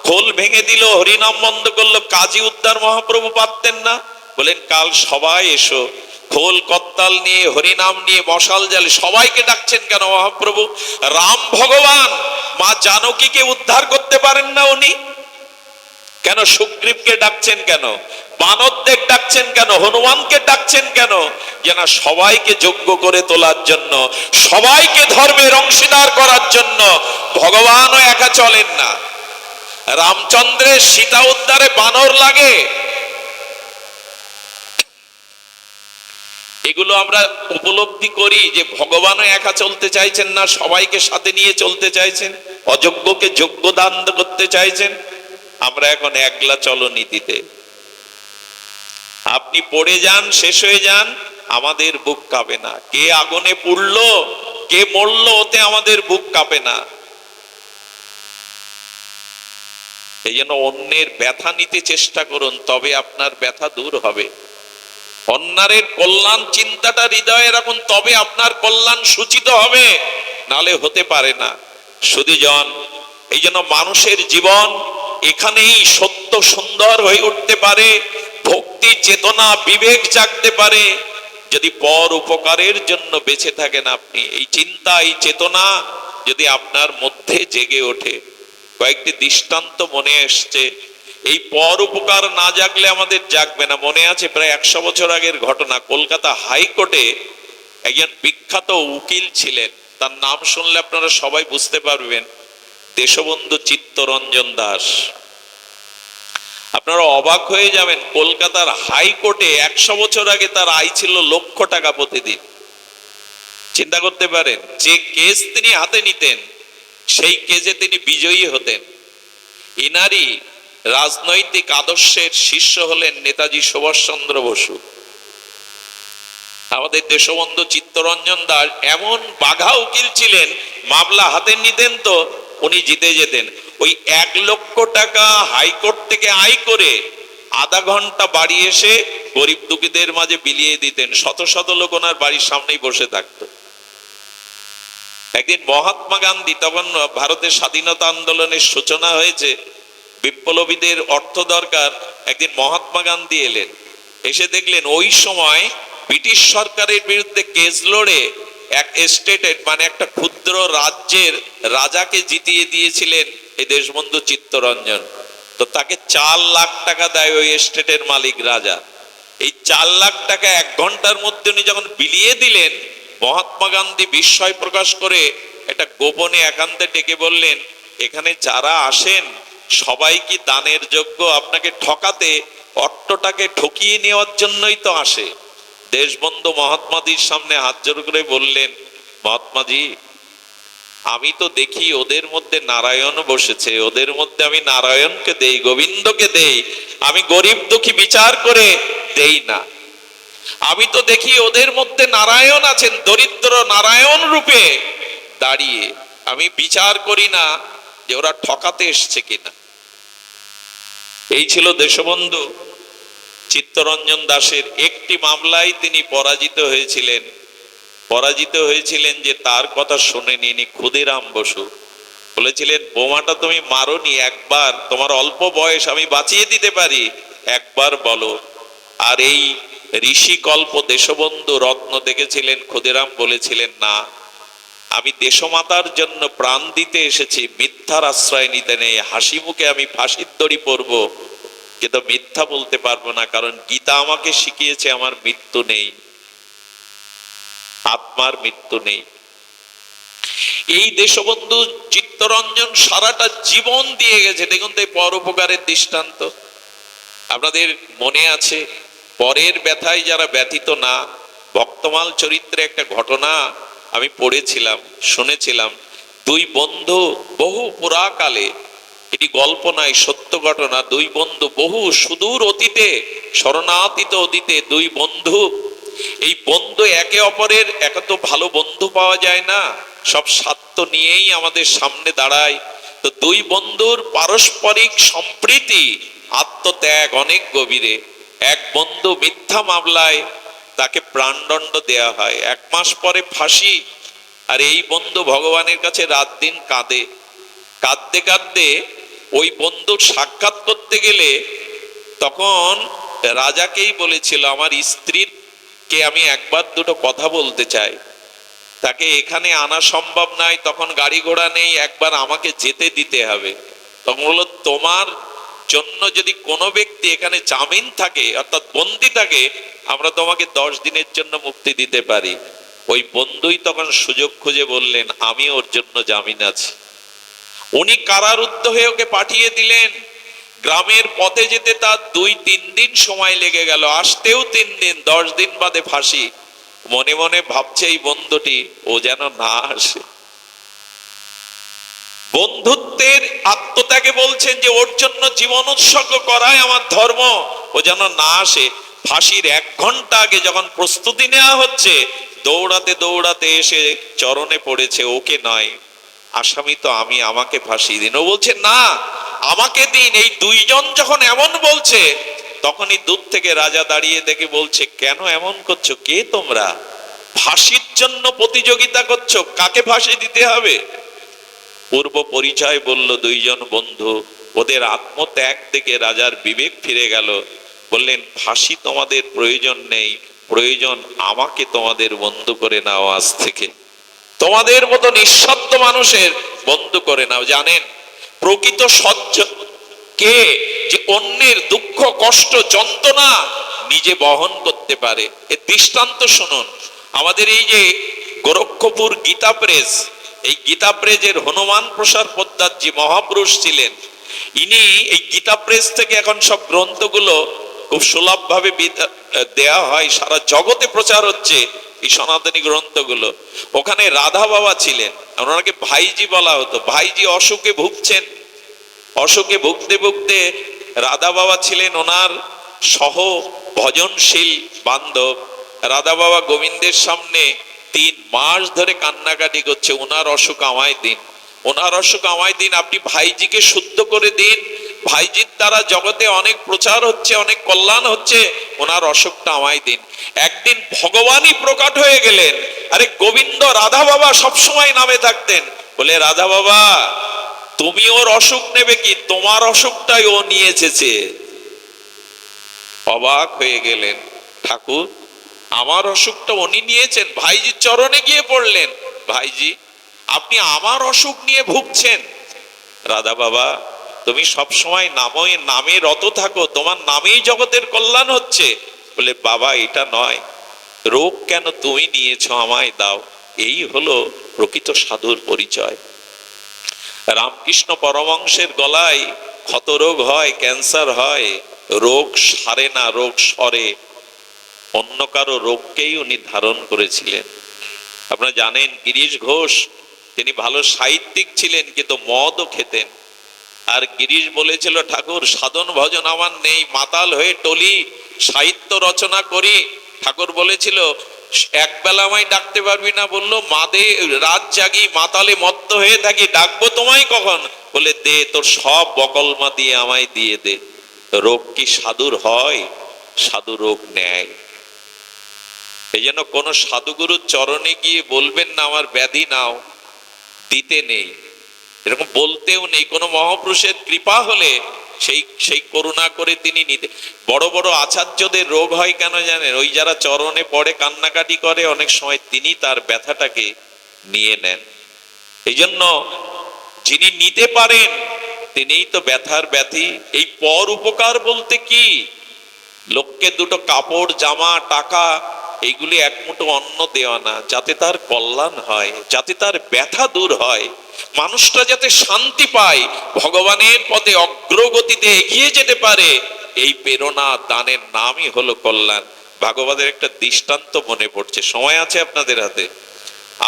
খোল ভেঙে দিল, হরিনাম বন্ধ করলো, কাজী উদ্ধার মহাপ্রভু পারতেন না? বলেন কাল সবাই এসো। খোল করতাল নিয়ে, হরিনাম নিয়ে, মশাল জ্বালে সবাইকে ডাকছেন কেন মহাপ্রভু? রাম ভগবান মা জানকীকে উদ্ধার করতে পারেন না উনি? কেন সুগ্রীবকে ডাকছেন কেন? বানরদের ডাকছেন কেন? হনুমানকে ডাকছেন কেন? যেন সবাইকে যোগ্য করে তোলার জন্য, সবাইকে ধর্মের অংশীদার করার জন্য। ভগবানও একা চলেন না। রামচন্দ্রের সীতা উদ্ধারে বানর লাগে, এগুলো আমরা উপলব্ধি করি যে ভগবানও একা চলতে চাইছেন না, সবাইকে সাথে নিয়ে চলতে চাইছেন, অযোগ্যকে যোগ্য দান করতে চাইছেন। আমরা এখন একলা চলো নীতিতে। আপনি পড়ে যান, শেষ হয়ে যান, আমাদের বুক কাঁপে না। কে আগুনে পুড়লো, কে মরলো, ওতে আমাদের বুক কাঁপে না। এই জন্য অন্যের ব্যথা নিতে চেষ্টা করুন, তবে আপনার ব্যথা দূর হবে। অন্যের কল্যাণ চিন্তাটা হৃদয়ে রাখুন, তবে আপনার কল্যাণ সূচিত হবে, নালে হতে পারে না। সুধীজন, এই জন্য মানুষের জীবন এখানেই সত্য সুন্দর হয়ে উঠতে পারে, ভক্তি চেতনা বিবেক জাগতে পারে, যদি পর উপকারের জন্য বেঁচে থাকেন আপনি। এই চিন্তা, এই চেতনা যদি আপনার মধ্যে জেগে ওঠে। কয়েকটি দৃষ্টান্ত মনে এসছে, এই পর উপকার না জাগলে আমাদের জাগবে না। মনে আছে প্রায় 100 বছর আগের ঘটনা, কলকাতা হাইকোর্টে একজন বিখ্যাত উকিল ছিলেন, তার নাম শুনলে আপনারা সবাই বুঝতে পারবেন, দেশবন্ধু চিত্তরঞ্জন দাস। আপনারা অবাক হয়ে যাবেন, কলকাতার হাইকোর্টে 100 বছর আগে তার আয় ছিল লক্ষ টাকা প্রতিদিন। চিন্তা করতে পারেন, যে কেস তিনি হাতে নিতেন সেই কেসে তিনি বিজয়ী হতেন। ইনারই রাজনৈতিক আদর্শের শিষ্য হলেন নেতাজি সুভাষচন্দ্র বসু। আমাদের দেশবন্ধু চিত্তরঞ্জন দাস এমন বাঘা উকিল ছিলেন, মামলা হাতে নিতেন তো উনি জিতে যেতেন। ওই 1 লক্ষ টাকা হাইকোর্ট থেকে আয় করে আধা ঘন্টা বাড়ি এসে গরিব দুঃখীদের মাঝে বিলিয়ে দিতেন। শত শত লোক ওনার বাড়ির সামনেই বসে থাকতো। একদিন মহাত্মা গান্ধী, তখন ভারতের স্বাধীনতা আন্দোলনের সূচনা হয়েছে, বিপ্লবীদের অর্থ দরকার, একদিন মহাত্মা গান্ধী এলেন। এসে দেখলেন ওই সময় ব্রিটিশ সরকারের বিরুদ্ধে কেস লড়ে এক এস্টেটের মানে একটা ক্ষুদ্র রাজ্যের রাজাকে জিতিয়ে দিয়েছিলেন এই দেশবন্ধু চিত্তরঞ্জন। তো তাকে 4 লাখ টাকা দেয় ওই এস্টেটের মালিক রাজা। এই 4 লাখ টাকা 1 ঘন্টার মধ্যে উনি যখন বিলিয়ে দিলেন, মহাত্মা গান্ধী বিস্ময় প্রকাশ করে একটা গোপনে একান্তে ডেকে বললেন, এখানে যারা আসেন সবাই কি দানের যোগ্য? আপনাকে ঠকাতে, অট্টটাকে ঠকিয়ে নেওয়ার জন্যই তো আসে। দেশবন্ধু মহাত্মাজির সামনে হাত জোর করে বললেন, মহাত্মাজি, আমি তো দেখি ওদের মধ্যে নারায়ণ বসেছে, ওদের মধ্যে আমি নারায়ণকে দেই, গোবিন্দকে দেই, আমি গরিব দুঃখী বিচার করে দেই না। আমি তো দেখি ওদের মধ্যে নারায়ণ আছেন, দরিদ্র নারায়ণ রূপে দাঁড়িয়ে, আমি বিচার করি না যে ওরা ঠকাতে এসছে কিনা। এই ছিল দেশবন্ধু চিত্তরঞ্জন দাসের। একটি মামলায় তিনি পরাজিত হয়েছিলেন যে তার কথা শোনেনি ক্ষুদিরাম বসু। বলেছিলেন, বোমাটা তুমি মারোনি, একবার, তোমার অল্প বয়স, আমি বাঁচিয়ে দিতে পারি, একবার বলো। আর এই ঋষিকল্প দেশবন্ধু রত্ন দেখেছিলেন, ক্ষুদিরাম বলেছিলেন, না, আমি দেশমাতার জন্য প্রাণ দিতে এসেছি, মিথ্যার আশ্রয় নিতে নেই। হাসি মুখে আমি ফাঁসির দড়ি পরব, কিন্তু মিথ্যা বলতে পারবো না, কারণ গীতা আমাকে শিখিয়েছে আমার মৃত্যু নেই, আত্মার মৃত্যু নেই। এই দেশবন্ধু চিত্তরঞ্জন সারাটা জীবন দিয়ে গেছে। দেখুন তো এই পরোপকারের দৃষ্টান্ত। আপনাদের মনে আছে, পরের ব্যথায় যারা ব্যথিত না, ভক্তমাল চরিত্রে একটা ঘটনা আমি পড়েছিলাম, শুনেছিলাম। দুই বন্ধু বহু পুরাকালে, এটি গল্প নয়, সত্য ঘটনা। দুই বন্ধু বহু সুদূর অতীতে, শরণাতীত অতীতে দুই বন্ধু, এই বন্ধু একে অপরের, একে তো ভালো বন্ধু পাওয়া যায় না, সব স্বার্থ নিয়েই আমাদের সামনে দাঁড়ায়। তো দুই বন্ধুর পারস্পরিক সম্প্রীতি, আত্মত্যাগ অনেক গভীরে। এক বন্ধু মিথ্যা মামলায়, তাকে প্রাণদণ্ড দেয়া হয়, 1 মাস পরে ফাঁসি। আর এই বন্ধু ভগবানের কাছে রাত দিন কাঁদে, কাঁদতে কাঁদতে ওই বন্ধুর সাক্ষাৎ করতে গেলে তখন রাজাকেই বলেছিল, আমার স্ত্রীর কে আমি একবার দুটো কথা বলতে চাই, তাকে এখানে আনা সম্ভব নয়, তখন গাড়ি ঘোড়া নেই, একবার আমাকে যেতে দিতে হবে। তখন বললো, তোমার জন্য যদি কোনো ব্যক্তি এখানে জামিন থাকে, অর্থাৎ বন্দী থাকে, আমরা তোমাকে 10 দিনের জন্য মুক্তি দিতে পারি। ওই বন্ধুই তখন সুযোগ খুঁজে বললেন, আমি ওর জন্য জামিন আছি। উনি কারারুদ্ধ হয়ে ওকে পাঠিয়ে দিলেন। গ্রামের পথে যেতে তার 2-3 দিন সময় লেগে গেল, আসতেও 3 দিন, 10 দিন বাদে ফাঁসি। মনে মনে ভাবছে এই বন্ধুটি, ও যেন না আসে। বন্ধুত্বের আত্মত্যাগে বলছেন যে ওর জন্য জীবন উৎসর্গ করাই আমার ধর্ম, ও যেন না আসে। ফাঁসির 1 ঘন্টা আগে যখন প্রস্তুতি নেওয়া হচ্ছে, দৌড়াতে দৌড়াতে এসে চরণে পড়েছে, ওকে নয়, আসামি তো আমি, আমাকে ফাঁসি দিন। ও বলছে, না, আমাকে দিন। এই দুইজন যখন এমন বলছে, তখনই দূর থেকে রাজা দাঁড়িয়ে দেখে বলছে, কেন এমন করছো? কে তোমরা? ফাঁসির জন্য প্রতিযোগিতা করছো, কাকে ফাঁসি দিতে হবে? পূর্ব পরিচয় বলল দুইজন বন্ধু। ওদের আত্মত্যাগ থেকে রাজার বিবেক ফিরে গেল। বললেন, ফাঁসি তোমাদের প্রয়োজন নেই, প্রয়োজন আমাকে তোমাদের বন্ধু করে নাও, আজ থেকে তোমাদের মতো নিঃস্বার্থ মানুষের বন্ধু করে নাও। জানেন প্রকৃত সজ্জন কে? যে অন্যের দুঃখ, কষ্ট, যন্ত্রণা নিজে বহন করতে পারে। এর দৃষ্টান্ত শুনুন। আমাদের এই যে গোরক্ষপুর গীতা প্রেস, এই গীতা প্রেসের হনুমান প্রসাদ পোদ্দারজি মহাপুরুষ ছিলেন। ইনি এই গীতা প্রেস থেকে এখন সব গ্রন্থগুলো খুব সুলভ ভাবে দেয়া হয়, সারা জগতে প্রচার হচ্ছে এই সনাতনী গ্রন্থগুলো। ওখানে রাধা বাবা ছিলেন, ওনাকে ভাইজি বলা হতো। ভাইজি অসুখে ভুগছেন, অসুখে ভুগতে ভুগতে রাধা বাবা ছিলেন ওনার সহ ভজনশীল বান্ধব। রাধা বাবা গোবিন্দের সামনে 3 মাস ধরে কান্নাকাটি করছে, ওনার অসুখ আমায় দিন, ওনার অসুখ আমায় দিন, আপনি ভাইজিকে শুদ্ধ করে দিন, ভাইজির দ্বারা জগতে অনেক প্রচার হচ্ছে, অনেক কল্যাণ হচ্ছে, ওনার অসুখটা আমায় দিন। একদিন ভগবানই প্রকট হয়ে গেলেন। আরে গোবিন্দ রাধা বাবা সবসময় নামে থাকতেন। বলে, রাধা বাবা, তুমি ওর অসুখ নেবে কি? তোমার অসুখটাই ও নিয়ে এসেছে। অবাক হয়ে গেলেন, ঠাকুর আমার অসুখটা উনি নিয়েছেন? ভাইজির চরণে গিয়ে পড়লেন, ভাইজি আপনি আমার অসুখ নিয়ে ভুগছেন। রাধা বাবা, তুমি সবসময় নামে রত থাকো, তোমার নামেই জগতের কল্যাণ হচ্ছে। বলে, বাবা এটা নয়, রোগ কেন তুমি নিয়েছো, আমায় দাও। এই হলো প্রকৃত সাধুর পরিচয়। রামকৃষ্ণ পরমহংসের গলায় ক্ষত রোগ হয়, ক্যান্সার হয়, রোগ সারে না, রোগ সরে। অন্য কারো রোগকেই উনি ধারণ করেছিলেন। আপনারা জানেন গিরিশ ঘোষ তিনি ভালো সাহিত্যিক ছিলেন, কিন্তু মদও খেতেন। আর গিরিশ বলেছিল, ঠাকুর সাধন ভজন আমার নেই, মাতাল হয়ে টলি সাহিত্য রচনা করি। ঠাকুর বলেছিল, এক বেলা আমায় ডাকতে পারবি না? বললো, মাদে রাত জাগি, মাতালে মত্ত হয়ে থাকি, ডাকবো তোমায় কখন? বলে, দে তোর সব বকলমা দিয়ে আমায় দিয়ে দে। রোগ কি সাধুর হয়? সাধু রোগ নেয়। এই জন্য কোন সাধুগুরুর চরণে গিয়ে বলবেন না আমার ব্যাধি নাও, দিতে নেই, এরকম বলতেও নেই। কোন মহাপুরুষের কৃপা হলে সেই করুণা করে তিনি নিতে। বড় বড় আচার্যদের রোগ হয় কেন জানেন? ওই যারা চরণে পড়ে কান্নাকাটি করে, অনেক সময় তিনি তার ব্যথাটাকে নিয়ে নেন। এই জন্য যিনি নিতে পারেন তিনিই তো ব্যথার ব্যাধি। এই পর উপকার বলতে কি? লোককে দুটো কাপড়, জামা, টাকা, এইগুলি এক মুঠো অন্ন দেওয়া না, যাতে তার কল্যাণ হয়, যাতে তার ব্যথা দূর হয়, মানুষটা যাতে শান্তি পায়, ভগবানের পথে অগ্রগতিতে এগিয়ে যেতে পারে। এই প্রেরণা দানের নামই হলো কল্যাণ। ভাগবতের একটা দৃষ্টান্ত মনে পড়ছে, সময় আছে আপনাদের হাতে?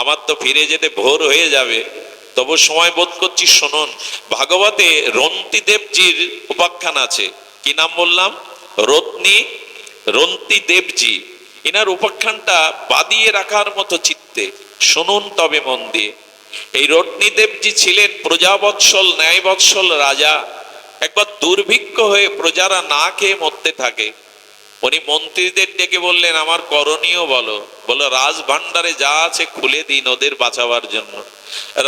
আমার তো ফিরে যেতে ভোর হয়ে যাবে, তবু সময় বোধ করছি, শুনুন। ভাগবতে রন্তি দেবজির উপাখ্যান আছে। কি নাম বললাম? রন্তি দেবজি। এনার উপাখ্যানটা বাদিয়ে রাখার মতো চিত্তে শুনুন তবে মন দিয়ে। এই রত্নী দেবজি ছিলেন প্রজাবৎসল, ন্যায়বৎসল রাজা। একবার দুর্ভিক্ষ হয়ে প্রজারা না খেয়ে মরতে থাকে। উনি মন্ত্রীদের ডেকে বললেন, আমার করণীয় বলো। বলো, রাজভান্ডারে যা আছে খুলে দিন ওদের বাঁচাবার জন্য।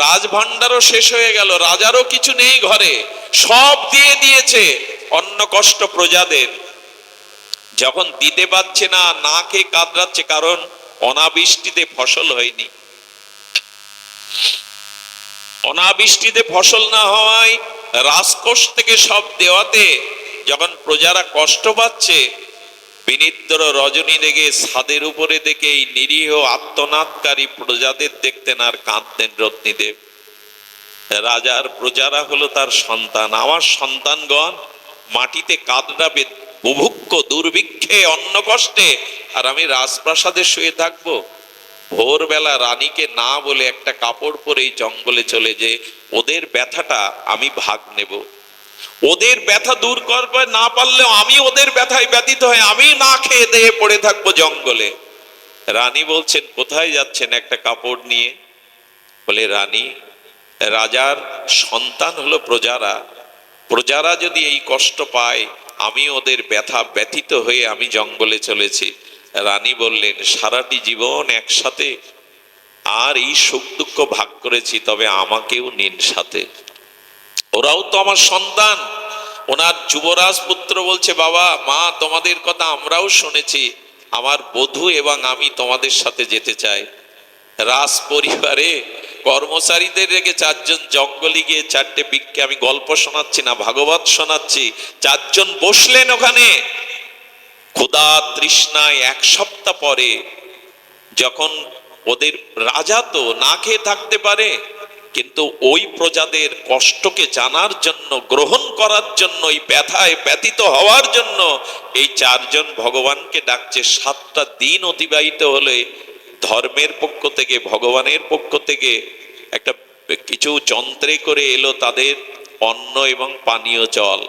রাজভান্ডারও শেষ হয়ে গেল, রাজারও কিছু নেই ঘরে, সব দিয়ে দিয়েছে অন্ন কষ্ট প্রজাদের। যখন দিতে পারছে না, না খেয়ে কাতরাচ্ছে, কারণ অনাবৃষ্টিতে ফসল হয়নি। অনাবৃষ্টিতে ফসল না হওয়ায় রাজকোষ থেকে সব দেওয়াতে যখন প্রজারা কষ্ট পাচ্ছে, বিনিদ্র রজনী দেখে, ছাদের উপরে দেখে এই নিরীহ আত্মনাদকারী প্রজাদের দেখতেন আর কাঁদতেন রত্নীদেব। রাজার প্রজারা হলো তার সন্তান। আমার সন্তানগণ মাটিতে কাতরাবে বুভুক্ষ দুর্ভিক্ষে, অন্ন কষ্টে, আর আমি রাজপ্রাসাদে শুয়ে থাকবো? ভোরবেলা রানীকে না বলে একটা কাপড় পরে এই জঙ্গলে চলে যে ওদের ব্যথাটা আমি ভাগ নেব। ওদের ব্যথা দূর করবে না পারলেও আমি ওদের ব্যথায় ব্যতীত হয়ে আমি না খেয়ে দেয়ে পড়ে থাকবো জঙ্গলে। রানী বলছেন, কোথায় যাচ্ছেন? একটা কাপড় নিয়ে। বলে, রানী, রাজার সন্তান হলো প্রজারা, প্রজারা যদি এই কষ্ট পায়, আমি ওদের ব্যথা ব্যতীত হয়ে আমি জঙ্গলে চলেছি। রানী বললেন, সারাটি জীবন একসাথে আর এই সুখ দুঃখ ভাগ করেছি, তবে আমাকেও নিন সাথে, ওরাও তো আমার সন্তান। ওনার যুবরাজ পুত্র বলছে, বাবা মা, তোমাদের কথা আমরাও শুনেছি, আমার বধূ এবং আমি তোমাদের সাথে যেতে চাই। রাজ পরিবারে কর্মচারীদের রেখে চারজন জঙ্গলে গিয়ে চারটে বিক্ষে, আমি গল্প শোনাচ্ছি না, ভাগবত শোনাচ্ছি, চারজন বসলেন ওখানে। ক্ষুধা তৃষ্ণায় এক সপ্তাহ পরে যখন ওদের রাজা তো না খেয়ে থাকতে পারে, কিন্তু ওই প্রজাদের কষ্টকে জানার জন্য, গ্রহণ করার জন্য, এই ব্যথায় ব্যতীত হওয়ার জন্য এই চারজন ভগবানকে ডাকছে। 7টা দিন অতিবাহিত হলে ধর্মের পক্ষ থেকে, ভগবানের পক্ষ থেকে একটা কিছু যন্ত্রে করে এলো তাদের অন্ন এবং পানীয় জল।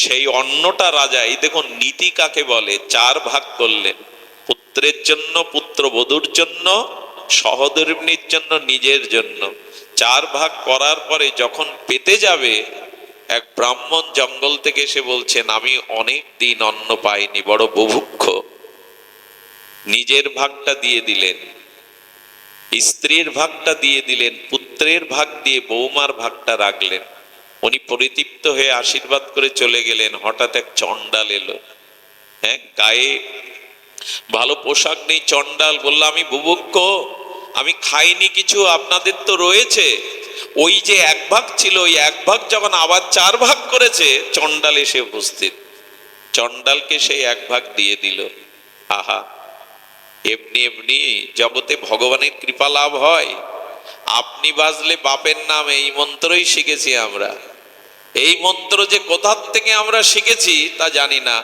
সেই অন্নটা রাজা, এই দেখুন নীতি কাকে বলে, 4 ভাগ করলেন। পুত্রের জন্য, পুত্রবধূর জন্য, সহধর্মিনীর জন্য, নিজের জন্য। 4 ভাগ করার পরে যখন পেতে যাবে, এক ব্রাহ্মণ জঙ্গল থেকে এসে বলছেন, আমি অনেক দিন অন্ন পাইনি, বড় বুভুক্ষ। নিজের ভাগটা দিয়ে দিলেন, স্ত্রীর ভাগটা দিয়ে দিলেন, পুত্রের ভাগ দিয়ে বৌমার ভাগটা রাখলেন। উনি পরিতৃপ্ত হয়ে আশীর্বাদ করে চলে গেলেন। হঠাৎ এক চণ্ডাল এলো। হ্যাঁ, গায়ে ভালো পোশাক নেই, চণ্ডাল বলল, আমি বুভুক্ষ, আমি খাইনি কিছু, আপনাদের তো রয়েছে। ওই যে 1 ভাগ ছিল, ওই 1 ভাগ যখন আবার 4 ভাগ করেছে, চণ্ডাল এসে উপস্থিত। চণ্ডালকে সেই 1 ভাগ দিয়ে দিল। আহা, এমনি এমনি জগতে ভগবানের কৃপা লাভ হয়। আপনি বাজলে বাপের নাম, এই মন্ত্রই শিখেছি আমরা। এই মন্ত্র যে কোথার থেকে আমরা শিখেছি তা জানি না।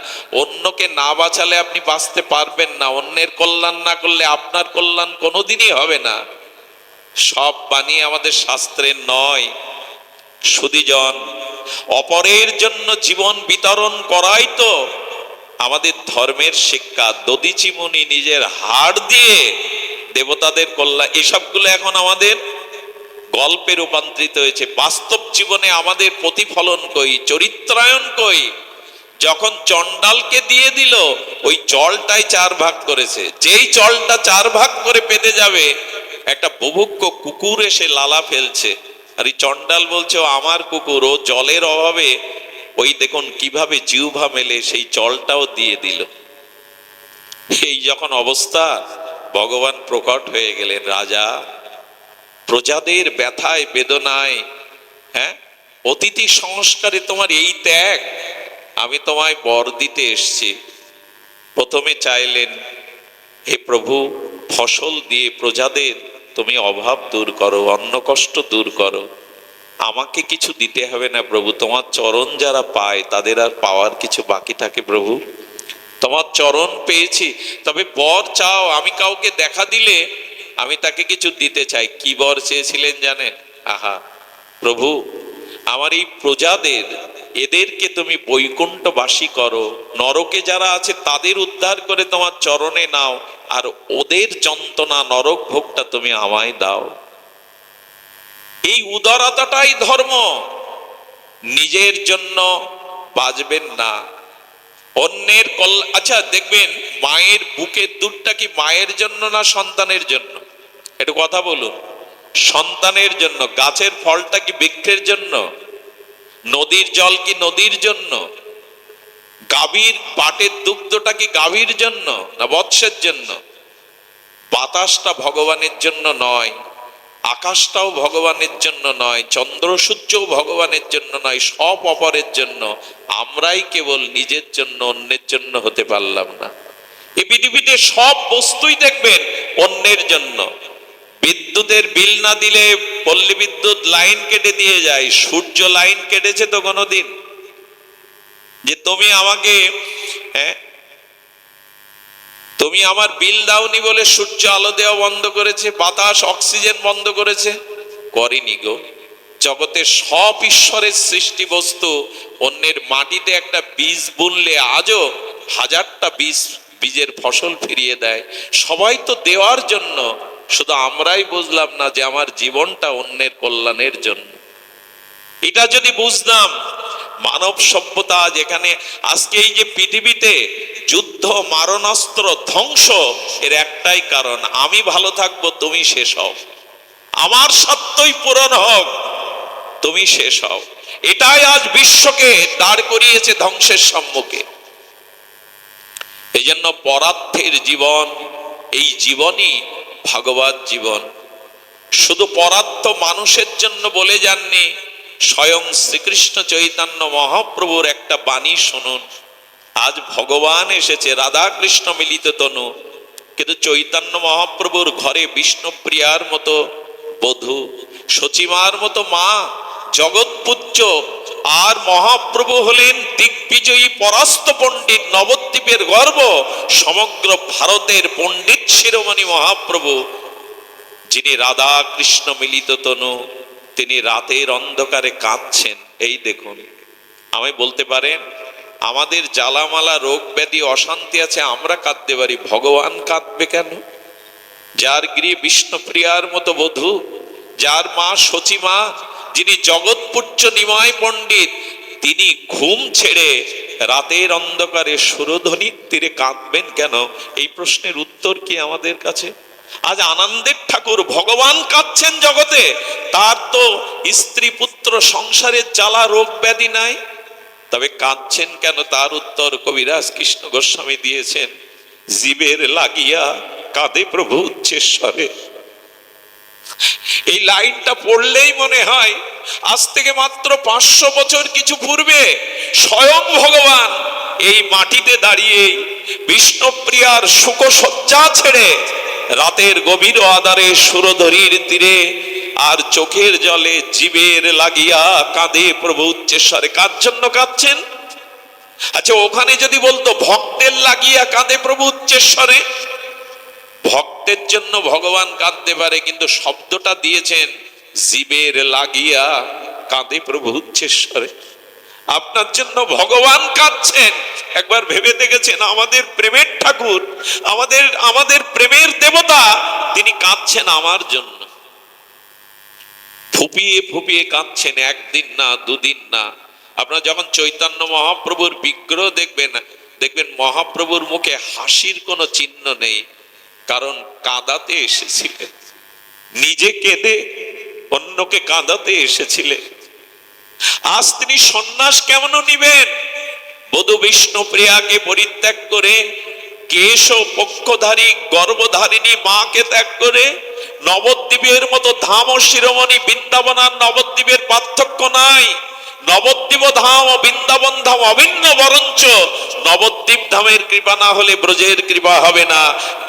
অন্যকে না বাঁচালে আপনি বাঁচতে পারবেন না, অন্যের কল্যাণ না করলে আপনার কল্যাণ কোনোদিনই হবে না। সব বাণী আমাদের শাস্ত্রের নয়। সুধীজন, অপরের জন্য জীবন বিতরণ করাই তো আমাদের ধর্মের শিক্ষা। দধিচি মুনি নিজের হাড় দিয়ে দেবতাদের কল্যাণ, এসবগুলো এখন আমাদের গল্পে রূপান্তরিত হয়েছে। বাস্তব জীবনে আমাদের প্রতিফলন কই, চরিত্রায়ন কই? যখন চণ্ডালকে দিয়ে দিল, ওই জলটাই 4 ভাগ করেছে। যেই জলটা 4 ভাগ করে পেতে যাবে, একটা বুভুক্ষ কুকুর এসে লালা ফেলছে, আর এই চণ্ডাল বলছে ও আমার কুকুর। ও জলের অভাবে ওই দেখুন কিভাবে জিহ্বা মেলে সেই জলটাও দিয়ে দিল। এই যখন অবস্থা, ভগবান প্রকট হয়ে গেলেন। রাজা, প্রজাদের ব্যথায় বেদনায়, হ্যাঁ, অতিথি সংস্কারে তোমার এই ত্যাগ, আমি তোমায় বর দিতে এসছি। প্রথমে চাইলেন, হে প্রভু, ফসল দিয়ে প্রজাদের তুমি অভাব দূর করো, অন্ন কষ্ট দূর করো। আমাকে কিছু দিতে হবে না প্রভু, তোমার চরণ যারা পায় তাদের আর পাওয়ার কিছু বাকি থাকে প্রভু। তোমার চরণ পেয়েছি, তবে বর চাও। আমি কাউকে দেখা দিলে আমি তাকে কিছু দিতে চাই। কি বর চেয়েছিলেন জানেন? আহা প্রভু, আমার এই প্রজাদের, এদেরকে তুমি বৈকুণ্ঠবাসী করো, নরকে যারা আছে তাদের উদ্ধার করে তোমার চরণে নাও, আর ওদের যন্ত্রণা নরক ভোগটা তুমি আমায় দাও। এই উদারতাটাই ধর্ম। নিজের জন্য বাঁচবেন না, অন্যের আচ্ছা দেখবেন, মায়ের বুকের দুধটা কি মায়ের জন্য না সন্তানের জন্য? একটু কথা বলুন। সন্তানের জন্য। গাছের ফলটা কি বৃক্ষের জন্য? নদীর জল কি নদীর জন্য? গাভীর পাটের দুগ্ধটা কি গাভীর জন্য না বৎসের জন্য? বাতাসটা ভগবানের জন্য নয়, আকাশটাও ভগবানের জন্য নয়, চন্দ্র সূর্যও ভগবানের জন্য নয়, সব অপরের জন্য। আমরাই কেবল নিজের জন্য, অন্যের জন্য হতে পারলাম না। এই পৃথিবীতে সব বস্তুই দেখবেন অন্যের জন্য। বিদ্যুতের বিল না দিলে পল্লী বিদ্যুৎ লাইন কেটে দিয়ে যায়। সূর্য লাইন কেটেছে তো কোনোদিন? যে তুমি আমাকে, হ্যাঁ, তুমি আমার বিল দাওনি বলে সূর্য আলো দেওয়া বন্ধ করেছে, বাতাস অক্সিজেন বন্ধ করেছে? করেনি গো। জগতের সব ঈশ্বরের সৃষ্টি বস্তু। অন্যের মাটিতে একটা বীজ বুনলে আজও 1000টা বীজের ফসল ফিরিয়ে দেয়। সবাই তো দেওয়ার জন্য, শুধু আমরাই বুঝলাম না যে আমার জীবনটা অন্যের কল্যাণের জন্য। এটা যদি বুঝতাম, মানব সভ্যতা যেখানে আজকে এই যে পৃথিবীতে যুদ্ধ, মারণাস্ত্র, ধ্বংস, এর একটাই কারণ, আমি ভালো থাকবো তুমি শেষ হও, আমার সত্যই পূরণ হোক তুমি শেষ হও। এটাই আজ বিশ্বকে দাঁড় করিয়েছে ধ্বংসের সম্মুখে। এই জন্য পরার্থের জীবন, এই জীবনই ভাগবত জীবন। শুধু পরার্থ মানুষের জন্য বলে যাননি, স্বয়ং শ্রীকৃষ্ণ চৈতন্য মহাপ্রভুর একটা বাণী শুনুন। আজ ভগবান এসেছে, রাধা কৃষ্ণ মিলিত তনু, কিন্তু চৈতন্য মহাপ্রভুর ঘরে বিষ্ণুপ্রিয়ার মতো বধূ, সচিমার মতো মা, জগৎ পূজ্য, আর মহাপ্রভু হলেন দিগ্বিজয়ী পরাস্ত পণ্ডিত, নবদ্বীপের গর্ব, সমগ্র ভারতের পণ্ডিত শিরোমণি মহাপ্রভু, যিনি রাধা কৃষ্ণ মিলিত তনু, তিনি রাতের অন্ধকারে কাঁদছেন। এই দেখুন, আমি বলতে পারেন আমাদের জ্বালামালা, রোগ ব্যাধি, অশান্তি আছে, আমরা কাঁদতে পারি, ভগবান কাঁদবে কেন? যার গৃহে বিষ্ণুপ্রিয়ার মতো বধূ, যার মা সচিমা, যিনি জগৎপূজ্য নিমায় পণ্ডিত, তিনি ঘুম ছেড়ে রাতের অন্ধকারে সুরধ্বনির তীরে কাঁদবেন কেন? এই প্রশ্নের উত্তর কি আমাদের কাছে? আজ আনন্দের ঠাকুর ভগবান কাঁদছেন জগতে, তার তো স্ত্রী পুত্র সংসারের জ্বালা, রোগ ব্যাধি নাই, তবে কাঁদছেন কেন? তার উত্তর কবিরাজ কৃষ্ণ গোস্বামী দিয়েছেন, জীবের লাগিয়া কাঁদে প্রভু উচ্চেশ্বরে। এই লাইনটা পড়লেই মনে হয় আজ থেকে মাত্র 500 বছর কিছু পূর্বে স্বয়ং ভগবান এই মাটিতে দাঁড়িয়ে বিষ্ণুপ্রিয়ার শোকসজ্জা ছেড়ে রাতের গভীর আধারে সুরধরীর তীরে আর চোখের জলে জীবের লাগিয়া কাঁদে প্রভু উচ্চেশ্বরে। কার জন্য কাঁদছেন? আচ্ছা, ওখানে যদি বলতো ভক্তের লাগিয়া কাঁদে প্রভু উচ্চেশ্বরে, ভক্তের জন্য ভগবান কাঁদতে পারে, কিন্তু শব্দটা দিয়েছেন জীবের লাগিয়া কাঁদে প্রভু উচ্চেশ্বরে। আপনার জন্য ভগবান কাঁদছেন। একবার ভেবে দেখেছেন আমাদের প্রেমের ঠাকুর, আমাদের প্রেমের দেবতা, তিনি কাঁদছেন আমার জন্য। ফুপিয়ে ফুপিয়ে কাঁদছেন, একদিন না, দুদিন না। আপনারা যখন চৈতন্য মহাপ্রভুর বিগ্রহ দেখবেন মহাপ্রভুর মুখে হাসির কোনো চিহ্ন নেই, কারণ কাঁদাতে এসেছিলেন। নিজে কেঁদে অন্যকে কাঁদাতে এসেছিলেন। আজ তিনি সন্ন্যাস কেমন নিবেন? বধূ বিষ্ণুপ্রিয়াকে পরিত্যাগ করে, কেশ পক্ষধারী গর্ভধারিণী মাকে ত্যাগ করে, নবদ্বীপের মতো ধাম ও শিরোমণি বৃন্দাবন আর নবদ্বীপের পার্থক্য নাই। নবদ্বীপ ধাম ও বৃন্দাবন ধাম অভিন্ন, বরঞ্চ নবদ্বীপ ধামের কৃপা না হলে ব্রজের কৃপা হবে না।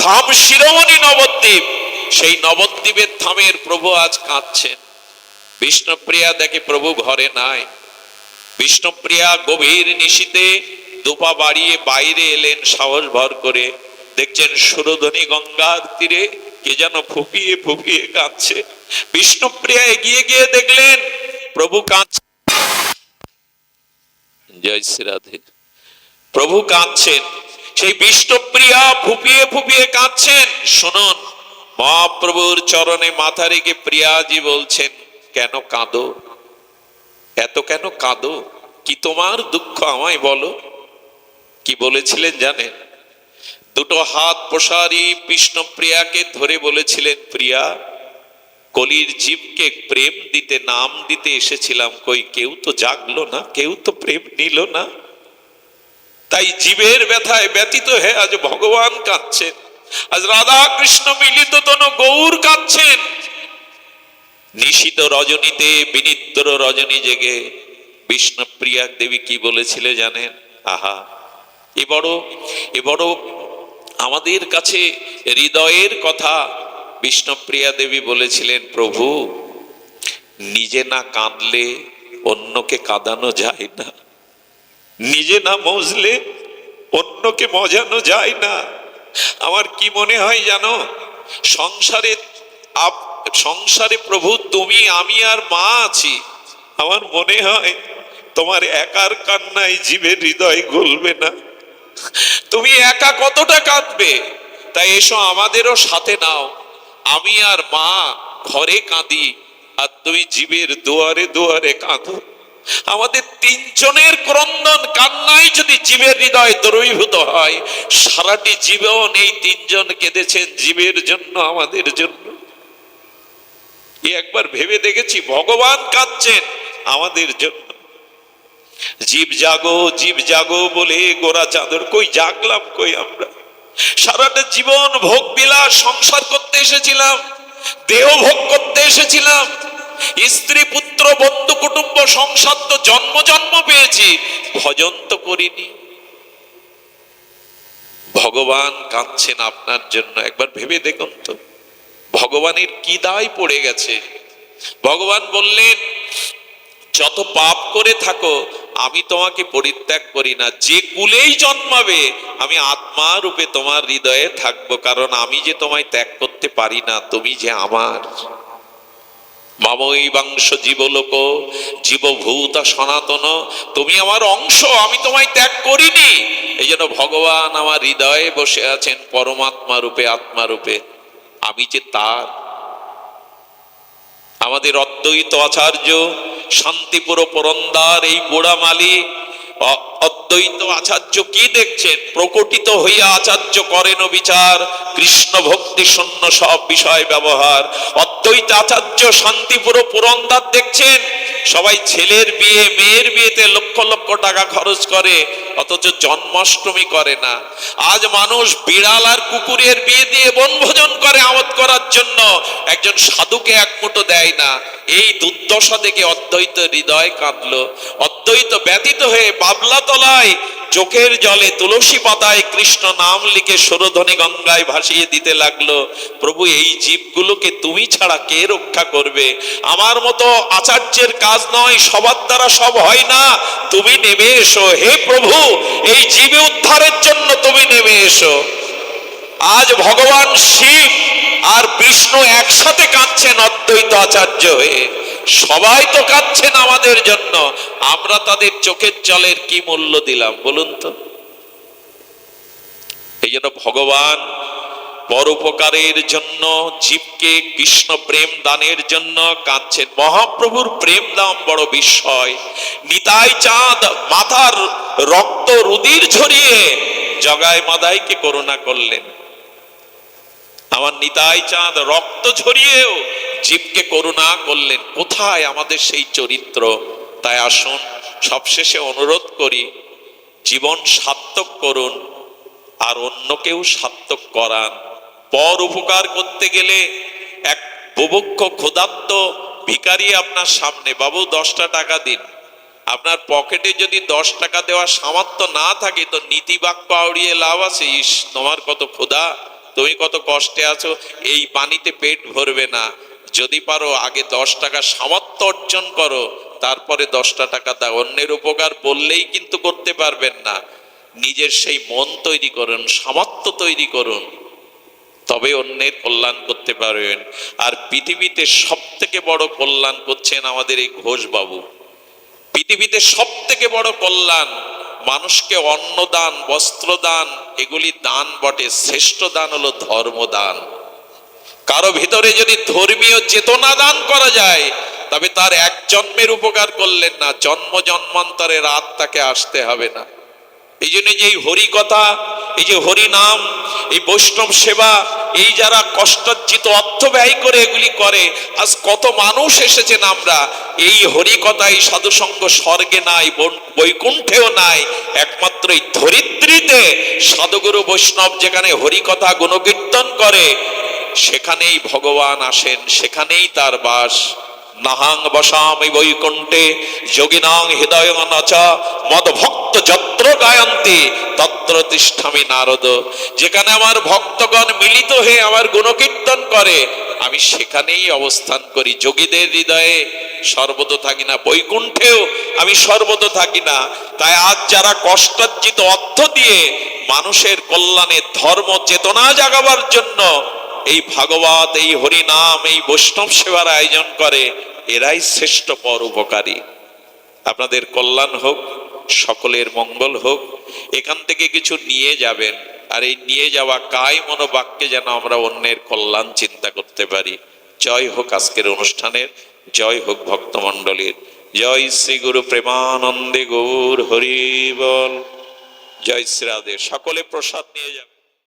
ধাম শিরোমণি নবদ্বীপ, সেই নবদ্বীপের ধামের প্রভু আজ কাঁদছেন। বিষ্ণুপ্রিয়া দেখে প্রভু ঘরে নাই। বিষ্ণুপ্রিয়া গভীর নিশীতে দুপা বাড়িয়ে বাইরে এলেন সাহস ভর করে। দেখছেন সুরধনী গঙ্গার তীরে কে যেন ফুপিয়ে ফুপিয়ে কাঁদছে। বিষ্ণুপ্রিয়া এগিয়ে গিয়ে দেখলেন প্রভু কাঁদছেন। জয় শ্রী রাধে। প্রভু কাঁদছেন, সেই বিষ্ণুপ্রিয়া ফুপিয়ে ফুপিয়ে কাঁদছেন। শুনুন, মহাপ্রভুর চরণে মাথা রেখে প্রিয়াজি বলছেন, কেন কাঁদো? এত কেন কাঁদো? কি তোমার দুঃখ আমায় বলো। কি বলেছিলেন জানেন? দুটো হাত প্রসারী বিষ্ণুপ্রিয়াকে ধরে বলেছিলেন, প্রিয়া, কলির জীবকে প্রেম দিতে, নাম দিতে এসেছিলাম, কই কেউ তো জাগলো না, কেউ তো প্রেম নিল না। তাই জীবের ব্যথায় ব্যতীত হয়ে আজ ভগবান কাঁদছেন। আজ রাধা কৃষ্ণ মিলিত তনু গৌর কাঁদছেন। নিশীত রজনীতে বিনিদ্র রজনী জেগে বিষ্ণুপ্রিয়া দেবী কি বলেছিলে জানেন? আহা, এ বড় আমাদের কাছে হৃদয়ের কথা। বিষ্ণুপ্রিয়া দেবী বলেছিলেন, প্রভু, নিজে না কাঁদলে অন্যকে কাঁদানো যায় না, নিজে না মজলে অন্যকে মজানো যায় না। আমার কি মনে হয় জানো, সংসারে প্রভু তুমি, আমি আর মা আছি। আমার মনে হয় তোমার একার কান্নায় জীবের হৃদয় গলবে না। তুমি একা কতটা কাঁদবে? তাই এসো আমাদেরও সাথে নাও। আমি আর মা ঘরে কাঁদি, আর তুমি জীবের দুয়ারে দুয়ারে কাঁদো। আমাদের তিনজনের ক্রন্দন কান্নায় যদি জীবের হৃদয় দ্রবীভূত হয়, সারাটি জীবন এই তিনজন কেঁদেছেন জীবের জন্য, আমাদের জন্য। একবার ভেবে দেখেছি, ভগবান কাঁদছেন আমাদের জন্য। জীব জাগো, জীব জাগো বলে গোরা চাদর, কই জাগলাম, কই আমরা? সারাটা জীবন ভোগ বিলাস সংসার করতে এসেছিলাম, দেহ ভোগ করতে এসেছিলাম। স্ত্রী পুত্র বন্ধু কুটুম্ব সংসার তো জন্ম জন্ম পেয়েছি, ভজন তো করিনি। ভগবান কাঁদছেন আপনার জন্য। একবার ভেবে দেখুন তো, ভগবানের কি দায় পড়ে গেছে। ভগবান বললেন, যত পাপ করে থাকো আমি তোমাকে পরিত্যাগ করি না। যে কুলেই জন্মাবে আমি আত্মা রূপে তোমার হৃদয়ে থাকবো, কারণ আমি যে তোমায় ত্যাগ করতে পারি না, তুমি যে আমার। মামৈবাংশ জীবলোক জীবভূত সনাতন, তুমি আমার অংশ, আমি তোমায় ত্যাগ করিনি। এই জন্য ভগবান আমার হৃদয়ে বসে আছেন পরমাত্মা রূপে, আত্মা রূপে। আমি যে তার। আমাদের অদ্বৈত আচার্য শান্তিপুর পুরন্দার এই বুড়ামালি অদ্বৈত আচার্য কি দেখছেন? প্রকটিত হইয়া আচার্য করেন বিচার, কৃষ্ণ ভক্তি শূন্য সব বিষয় ব্যবহার। অদ্বৈত আচার্য শান্তিপুর পুরন্দার দেখছেন, সবাই ছেলের বিয়ে মেয়ের বিয়েতে লক্ষ লক্ষ টাকা খরচ করে, অথচ জন্মাষ্টমী করে না। আজ মানুষ বিড়াল আর কুকুরের বিয়ে দিয়ে বনভোজন করে আমোদ করার জন্য, একজন সাধুকে এক মুঠো দেয় না। এই দুর্দশা দেখে অদ্বৈত হৃদয় কাঁদলো। অদ্বৈত ব্যতীত হয়ে বাবলা তলায় চোখের জলে তুলসী পাতায় কৃষ্ণ নাম লিখে সুরধ্বনি গঙ্গায় ভাসিয়ে দিতে লাগলো। প্রভু, এই জীবগুলোকে তুমি ছাড়া কে রক্ষা করবে? আমার মতো আচার্যের কাজ নয়, সবার দ্বারা সব হয় না, তুমি নেমে এসো হে প্রভু, এই জীব উদ্ধারের জন্য তুমি নেমে এসো। আজ ভগবান শিব আর বিষ্ণু একসাথে কাঁদছেন অদ্বৈত আচার্য হয়ে, সবাই তো কাঁদছেন আমাদের জন্য, আমরা তাদের চোখের জলের কি মূল্য দিলাম বলুন তো? এই জন্য ভগবান পরোপকারের জন্য, জীবকে কৃষ্ণ প্রেম দানের জন্য কাঁদছেন। মহাপ্রভুর প্রেম দাম বড় বিস্ময়। নিতাই চাঁদ মাথার রক্ত রুধির ঝরিয়ে জগায় মাদাইকে করুণা করলেন। আমার নিতাই চাঁদ রক্ত ঝরিয়েও জীবকে করুণা করলেন। কোথায় আমাদের সেই চরিত্র? তাই আসুন সবশেষে অনুরোধ করি, জীবন সার্থক করুন আর অন্যকেও সার্থক করান। পর উপকার করতে গেলে এক বুভুক্ষ ক্ষুধার্ত ভিখারি আপনার সামনে, বাবু 10টা টাকা দিন, আপনার পকেটে যদি 10 টাকা দেওয়ার সামর্থ্য না থাকে তো নীতি বাক্য আউড়িয়ে লাভ আছে? ইস, তোমার কত ক্ষুধা, তুমি কত কষ্টে আছো, এই পানিতে পেট ভরবে না, যদি পারো আগে 10 টাকা সামর্থ্য অর্জন করো, তারপরে 10টা টাকা দাও। অন্যের উপকার বললেই কিন্তু করতে পারবেন না, নিজের সেই মন তৈরি করুন, সামর্থ্য তৈরি করুন, তবে অন্যের কল্যাণ করতে পারবেন। আর পৃথিবীতে সব থেকে বড় কল্যাণ করছেন আমাদের এই ঘোষ বাবু। পৃথিবীতে সব থেকে বড় কল্যাণ, মানুষকে অন্নদান, বস্ত্রদান, এগুলি দান বটে, শ্রেষ্ঠ দান হলো ধর্মদান। কারো ভিতরে যদি ধর্মীয় চেতনা দান করা যায়, তবে তার এক জন্মের উপকার করলেন না, জন্ম জন্মান্তরের আত্মাকে আসতে হবে না। এই জন্য যে হরি কথা, এই যে হরি নাম, এই বৈষ্ণব সেবা, এই যারা কষ্টার্জিত অর্থ ব্যয় করে এগুলি করে, আজ কত মানুষ এসেছেন আমরা এই হরি কথা, এই সাধুসঙ্গ স্বর্গে নাই, বৈকুণ্ঠেও নাই, একমাত্র এই ধরিত্রীতে সাধুগুরু বৈষ্ণব যেখানে হরি কথা গুণকীর্তন করে সেখানেই ভগবান আসেন, সেখানেই তার বাস। নাহাং বসামি বৈকুণ্ঠে যোগিনাং হৃদয় নাচা মদ ভক্ত যত্র গায়ন্তি তত্র তিষ্ঠামি নারদ। যেখানে আমার ভক্তগণ মিলিত হয়ে আমার গুণকীর্তন করে, আমি সেখানেই অবস্থান করি। যোগীদের হৃদয়ে সর্বত থাকি না, বৈকুণ্ঠেও আমি সর্বত থাকি না। তাই আজ যারা কষ্টার্জিত অর্থ দিয়ে মানুষের কল্যাণে ধর্ম চেতনা জাগাবার জন্য এই ভাগবত, এই হরিনাম, এই বৈষ্ণব সেবার আয়োজন করে, এরাই শ্রেষ্ঠ পর উপকারী। আপনাদের কল্যাণ হোক, সকলের মঙ্গল হোক। এখান থেকে কিছু নিয়ে যাবেন, আর এই নিয়ে যাওয়া কায় মনোবাক্যে যেন আমরা অন্যের কল্যাণ চিন্তা করতে পারি। জয় হোক আজকের অনুষ্ঠানের, জয় হোক ভক্তমণ্ডলীর। জয় শ্রী গুরু প্রেমানন্দে গৌর হরি বল। জয় শ্রী রাধে। সকলে প্রসাদ নিয়ে যাবেন।